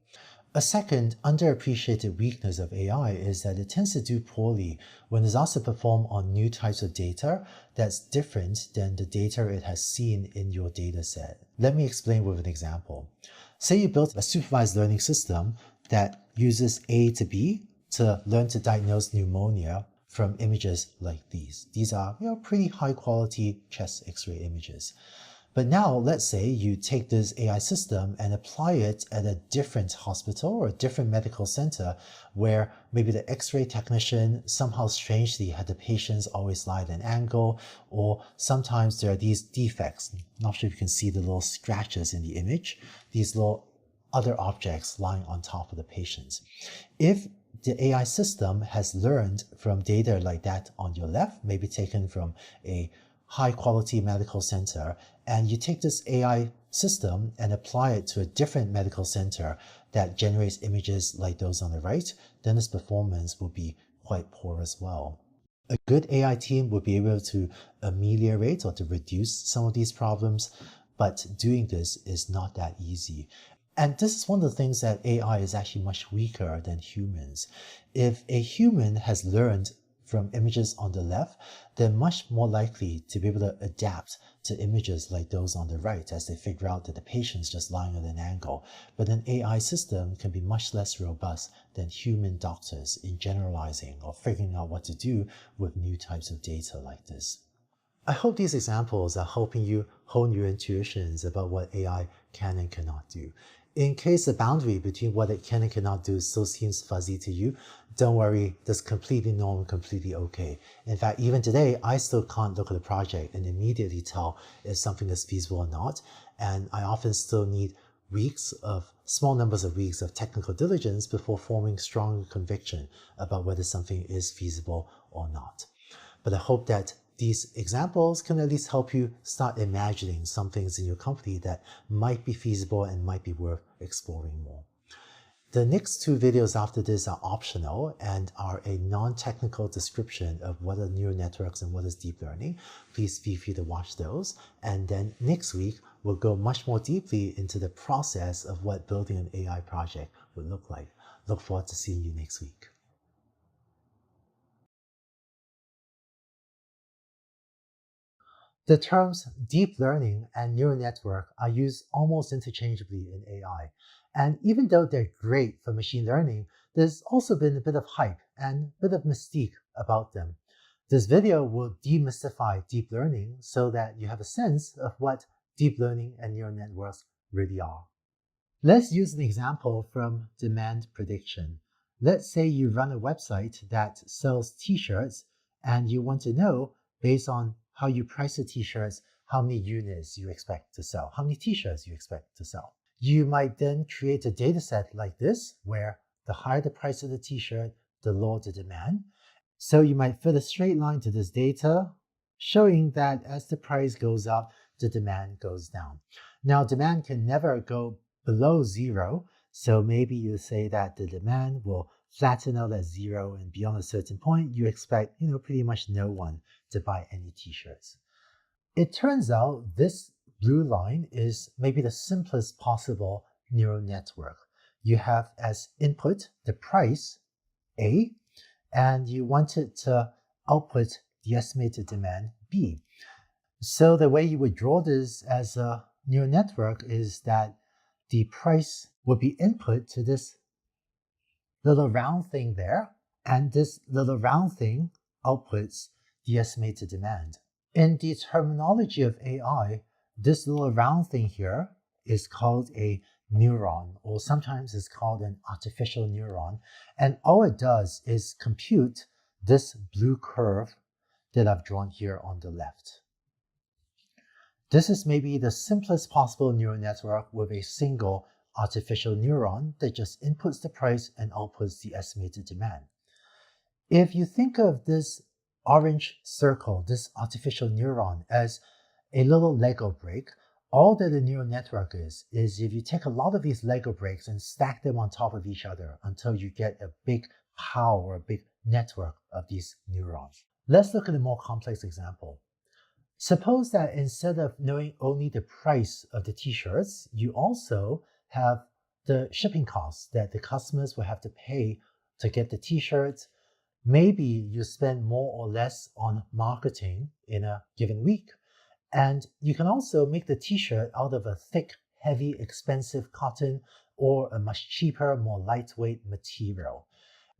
Speaker 1: A second underappreciated weakness of AI is that it tends to do poorly when it's asked to perform on new types of data that's different than the data it has seen in your dataset. Let me explain with an example. Say you built a supervised learning system that uses A to B to learn to diagnose pneumonia from images like these. These are pretty high quality chest X-ray images. But now let's say you take this AI system and apply it at a different hospital or a different medical center where maybe the X-ray technician somehow strangely had the patients always lie at an angle, or sometimes there are these defects. I'm not sure if you can see the little scratches in the image, these little other objects lying on top of the patients. If the AI system has learned from data like that on your left, maybe taken from a high quality medical center, and you take this AI system and apply it to a different medical center that generates images like those on the right, then its performance will be quite poor as well. A good AI team will be able to ameliorate or to reduce some of these problems, but doing this is not that easy. And this is one of the things that AI is actually much weaker than humans. If a human has learned from images on the left, they're much more likely to be able to adapt to images like those on the right as they figure out that the patient's just lying at an angle. But an AI system can be much less robust than human doctors in generalizing or figuring out what to do with new types of data like this. I hope these examples are helping you hone your intuitions about what AI can and cannot do. In case the boundary between what it can and cannot do still seems fuzzy to you, don't worry, that's completely normal, completely okay. In fact, even today, I still can't look at a project and immediately tell if something is feasible or not. And I often still need small numbers of weeks of technical diligence before forming strong conviction about whether something is feasible or not. But I hope that these examples can at least help you start imagining some things in your company that might be feasible and might be worth exploring more. The next two videos after this are optional and are a non-technical description of what are neural networks and what is deep learning. Please feel free to watch those. And then next week, we'll go much more deeply into the process of what building an AI project would look like. Look forward to seeing you next week. The terms deep learning and neural network are used almost interchangeably in AI. And even though they're great for machine learning, there's also been a bit of hype and a bit of mystique about them. This video will demystify deep learning so that you have a sense of what deep learning and neural networks really are. Let's use an example from demand prediction. Let's say you run a website that sells t-shirts and you want to know, based on how you price the t-shirts, how many units you expect to sell, how many t-shirts you expect to sell. You might then create a data set like this, where the higher the price of the t-shirt, the lower the demand. So you might fit a straight line to this data, showing that as the price goes up, the demand goes down. Now, demand can never go below zero, so maybe you say that the demand will flatten out at zero, and beyond a certain point, you expect, pretty much no one to buy any t-shirts. It turns out this blue line is maybe the simplest possible neural network. You have as input the price, A, and you want it to output the estimated demand, B. So the way you would draw this as a neural network is that the price would be input to this little round thing there, and this little round thing outputs the estimated demand. In the terminology of AI, this little round thing here is called a neuron, or sometimes it's called an artificial neuron, and all it does is compute this blue curve that I've drawn here on the left. This is maybe the simplest possible neural network with a single artificial neuron that just inputs the price and outputs the estimated demand. If you think of this orange circle, this artificial neuron, as a little Lego brick, all that a neural network is if you take a lot of these Lego bricks and stack them on top of each other until you get a big pile or a big network of these neurons. Let's look at a more complex example. Suppose that instead of knowing only the price of the t-shirts, you also have the shipping costs that the customers will have to pay to get the t-shirts. Maybe you spend more or less on marketing in a given week. And you can also make the t-shirt out of a thick, heavy, expensive cotton or a much cheaper, more lightweight material.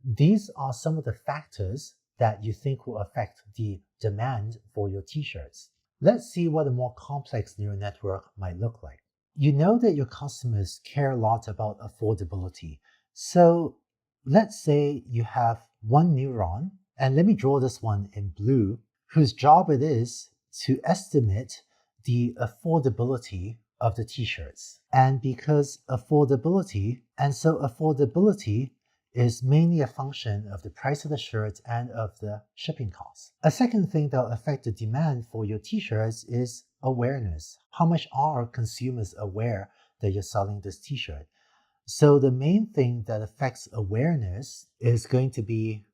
Speaker 1: These are some of the factors that you think will affect the demand for your t-shirts. Let's see what a more complex neural network might look like. You know that your customers care a lot about affordability. So let's say you have one neuron, and let me draw this one in blue, whose job it is to estimate the affordability of the t-shirts. And because affordability is mainly a function of the price of the shirt and of the shipping costs. A second thing that will affect the demand for your t-shirts is awareness. How much are consumers aware that you're selling this t-shirt? So the main thing that affects awareness is going to be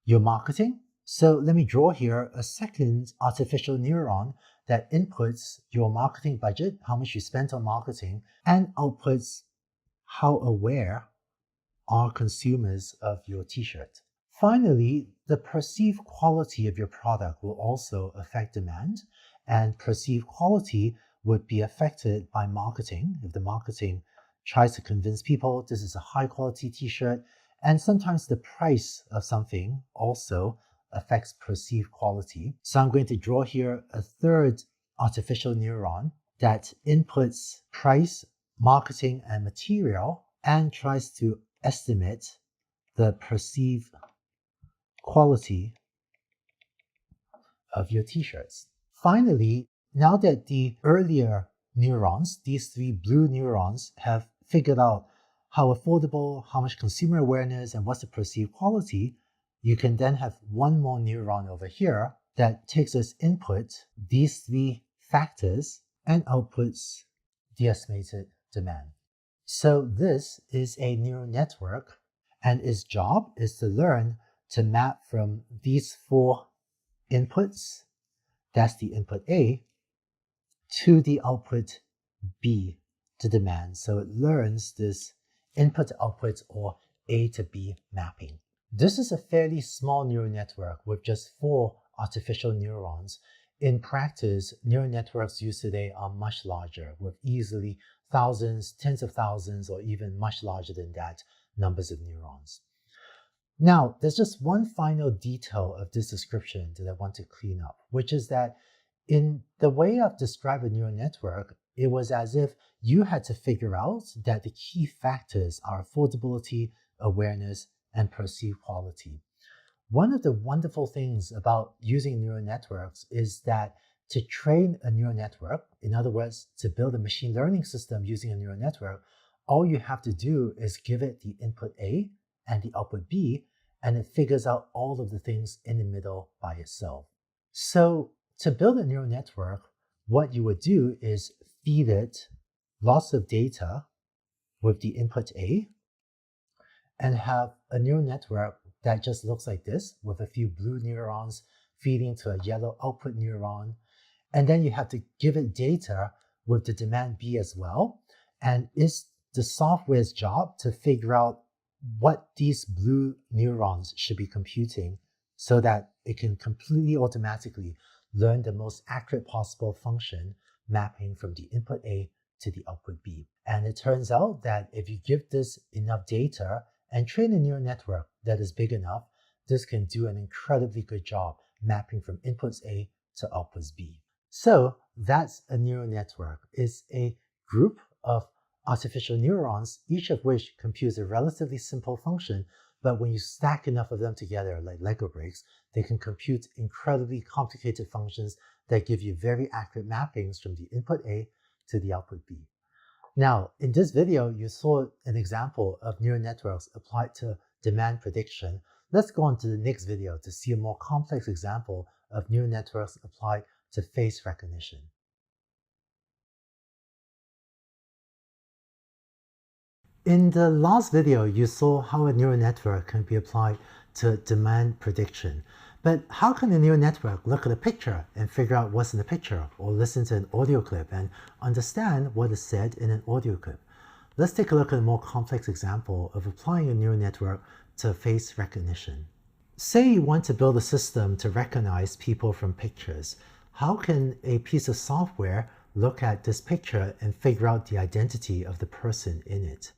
Speaker 1: your marketing. So let me draw here a second artificial neuron that inputs your marketing budget, how much you spent on marketing, and outputs how aware are consumers of your t-shirt. Finally, the perceived quality of your product will also affect demand, and perceived quality would be affected by marketing. If the marketing tries to convince people this is a high quality t-shirt, and sometimes the price of something also affects perceived quality. So I'm going to draw here a third artificial neuron that inputs price, marketing, and material and tries to estimate the perceived quality of your t-shirts. Finally, now that the earlier neurons, these three blue neurons, have figured out how affordable, how much consumer awareness, and what's the perceived quality, you can then have one more neuron over here that takes as input these three factors and outputs the estimated demand. So this is a neural network, and its job is to learn to map from these four inputs, that's the input A, to the output B, to demand. So it learns this input to output or A to B mapping. This is a fairly small neural network with just 4 artificial neurons. In practice, neural networks used today are much larger, with easily thousands, tens of thousands, or even much larger than that numbers of neurons. Now, there's just one final detail of this description that I want to clean up, which is that in the way I've described a neural network, it was as if you had to figure out that the key factors are affordability, awareness, and perceived quality. One of the wonderful things about using neural networks is that to train a neural network, in other words, to build a machine learning system using a neural network, all you have to do is give it the input A and the output B, and it figures out all of the things in the middle by itself. So to build a neural network, what you would do is feed it lots of data with the input A and have a neural network that just looks like this with a few blue neurons feeding to a yellow output neuron. And then you have to give it data with the demand B as well. And it's the software's job to figure out what these blue neurons should be computing so that it can completely automatically learn the most accurate possible function mapping from the input A to the output B. And it turns out that if you give this enough data and train a neural network that is big enough, this can do an incredibly good job mapping from inputs A to outputs B. So that's a neural network. It's a group of artificial neurons, each of which computes a relatively simple function, but when you stack enough of them together like Lego bricks, they can compute incredibly complicated functions that give you very accurate mappings from the input A to the output B. Now, in this video, you saw an example of neural networks applied to demand prediction. Let's go on to the next video to see a more complex example of neural networks applied to face recognition. In the last video, you saw how a neural network can be applied to demand prediction. But how can a neural network look at a picture and figure out what's in the picture, or listen to an audio clip and understand what is said in an audio clip? Let's take a look at a more complex example of applying a neural network to face recognition. Say you want to build a system to recognize people from pictures. How can a piece of software look at this picture and figure out the identity of the person in it?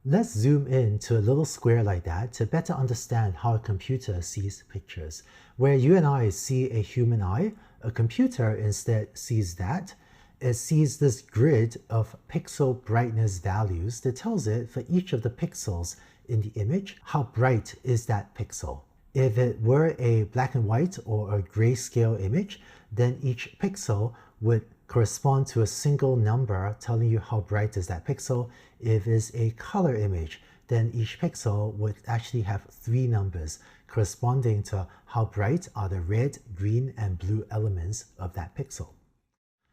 Speaker 1: Let's zoom in to a little square like that to better understand how a computer sees pictures. Where you and I see a human eye, a computer instead sees that. It sees this grid of pixel brightness values that tells it for each of the pixels in the image, how bright is that pixel. If it were a black and white or a grayscale image, then each pixel would correspond to a single number telling you how bright is that pixel. If it's a color image, then each pixel would actually have 3 numbers corresponding to how bright are the red, green, and blue elements of that pixel.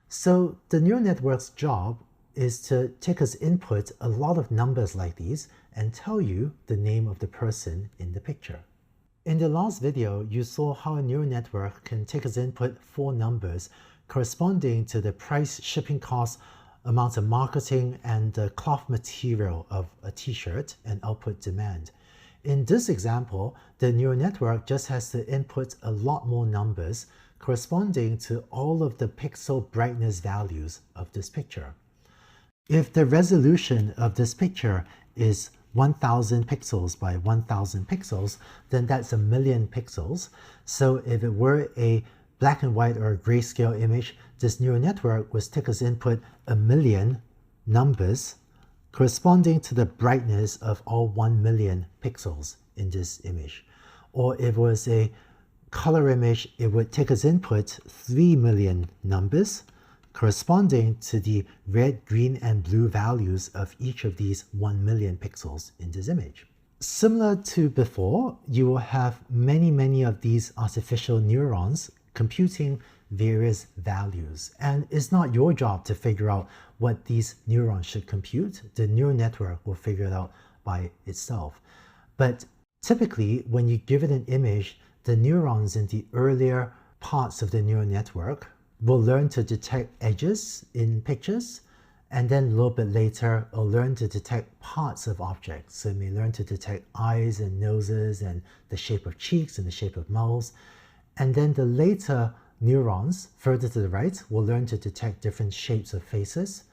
Speaker 1: So the neural network's job is to take as input a lot of numbers like these and tell you the name of the person in the picture. In the last video, you saw how a neural network can take as input 4 numbers corresponding to the price, shipping cost, amount of marketing, and the cloth material of a t-shirt and output demand. In this example, the neural network just has to input a lot more numbers corresponding to all of the pixel brightness values of this picture. If the resolution of this picture is 1000 pixels by 1000 pixels, then that's 1,000,000 pixels. So if it were a black and white or a grayscale image, this neural network would take as input 1,000,000 numbers corresponding to the brightness of all 1,000,000 pixels in this image. Or if it was a color image, it would take as input 3,000,000 numbers corresponding to the red, green, and blue values of each of these 1,000,000 pixels in this image. Similar to before, you will have many of these artificial neurons computing various values. And it's not your job to figure out what these neurons should compute. The neural network will figure it out by itself. But typically, when you give it an image, the neurons in the earlier parts of the neural network will learn to detect edges in pictures, and then a little bit later, it'll learn to detect parts of objects. So it may learn to detect eyes and noses and the shape of cheeks and the shape of mouths. And then the later neurons, further to the right, will learn to detect different shapes of faces,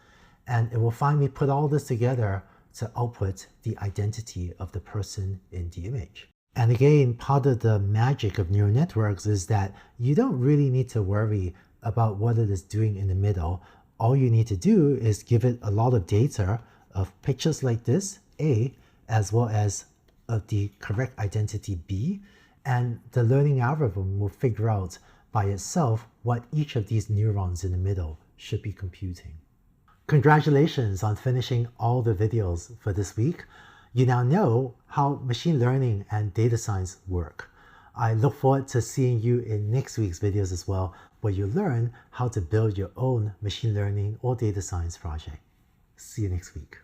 Speaker 1: and it will finally put all this together to output the identity of the person in the image. And again, part of the magic of neural networks is that you don't really need to worry about what it is doing in the middle. All you need to do is give it a lot of data of pictures like this, A, as well as of the correct identity, B, and the learning algorithm will figure out by itself what each of these neurons in the middle should be computing. Congratulations on finishing all the videos for this week. You now know how machine learning and data science work. I look forward to seeing you in next week's videos as well, where you learn how to build your own machine learning or data science project. See you next week.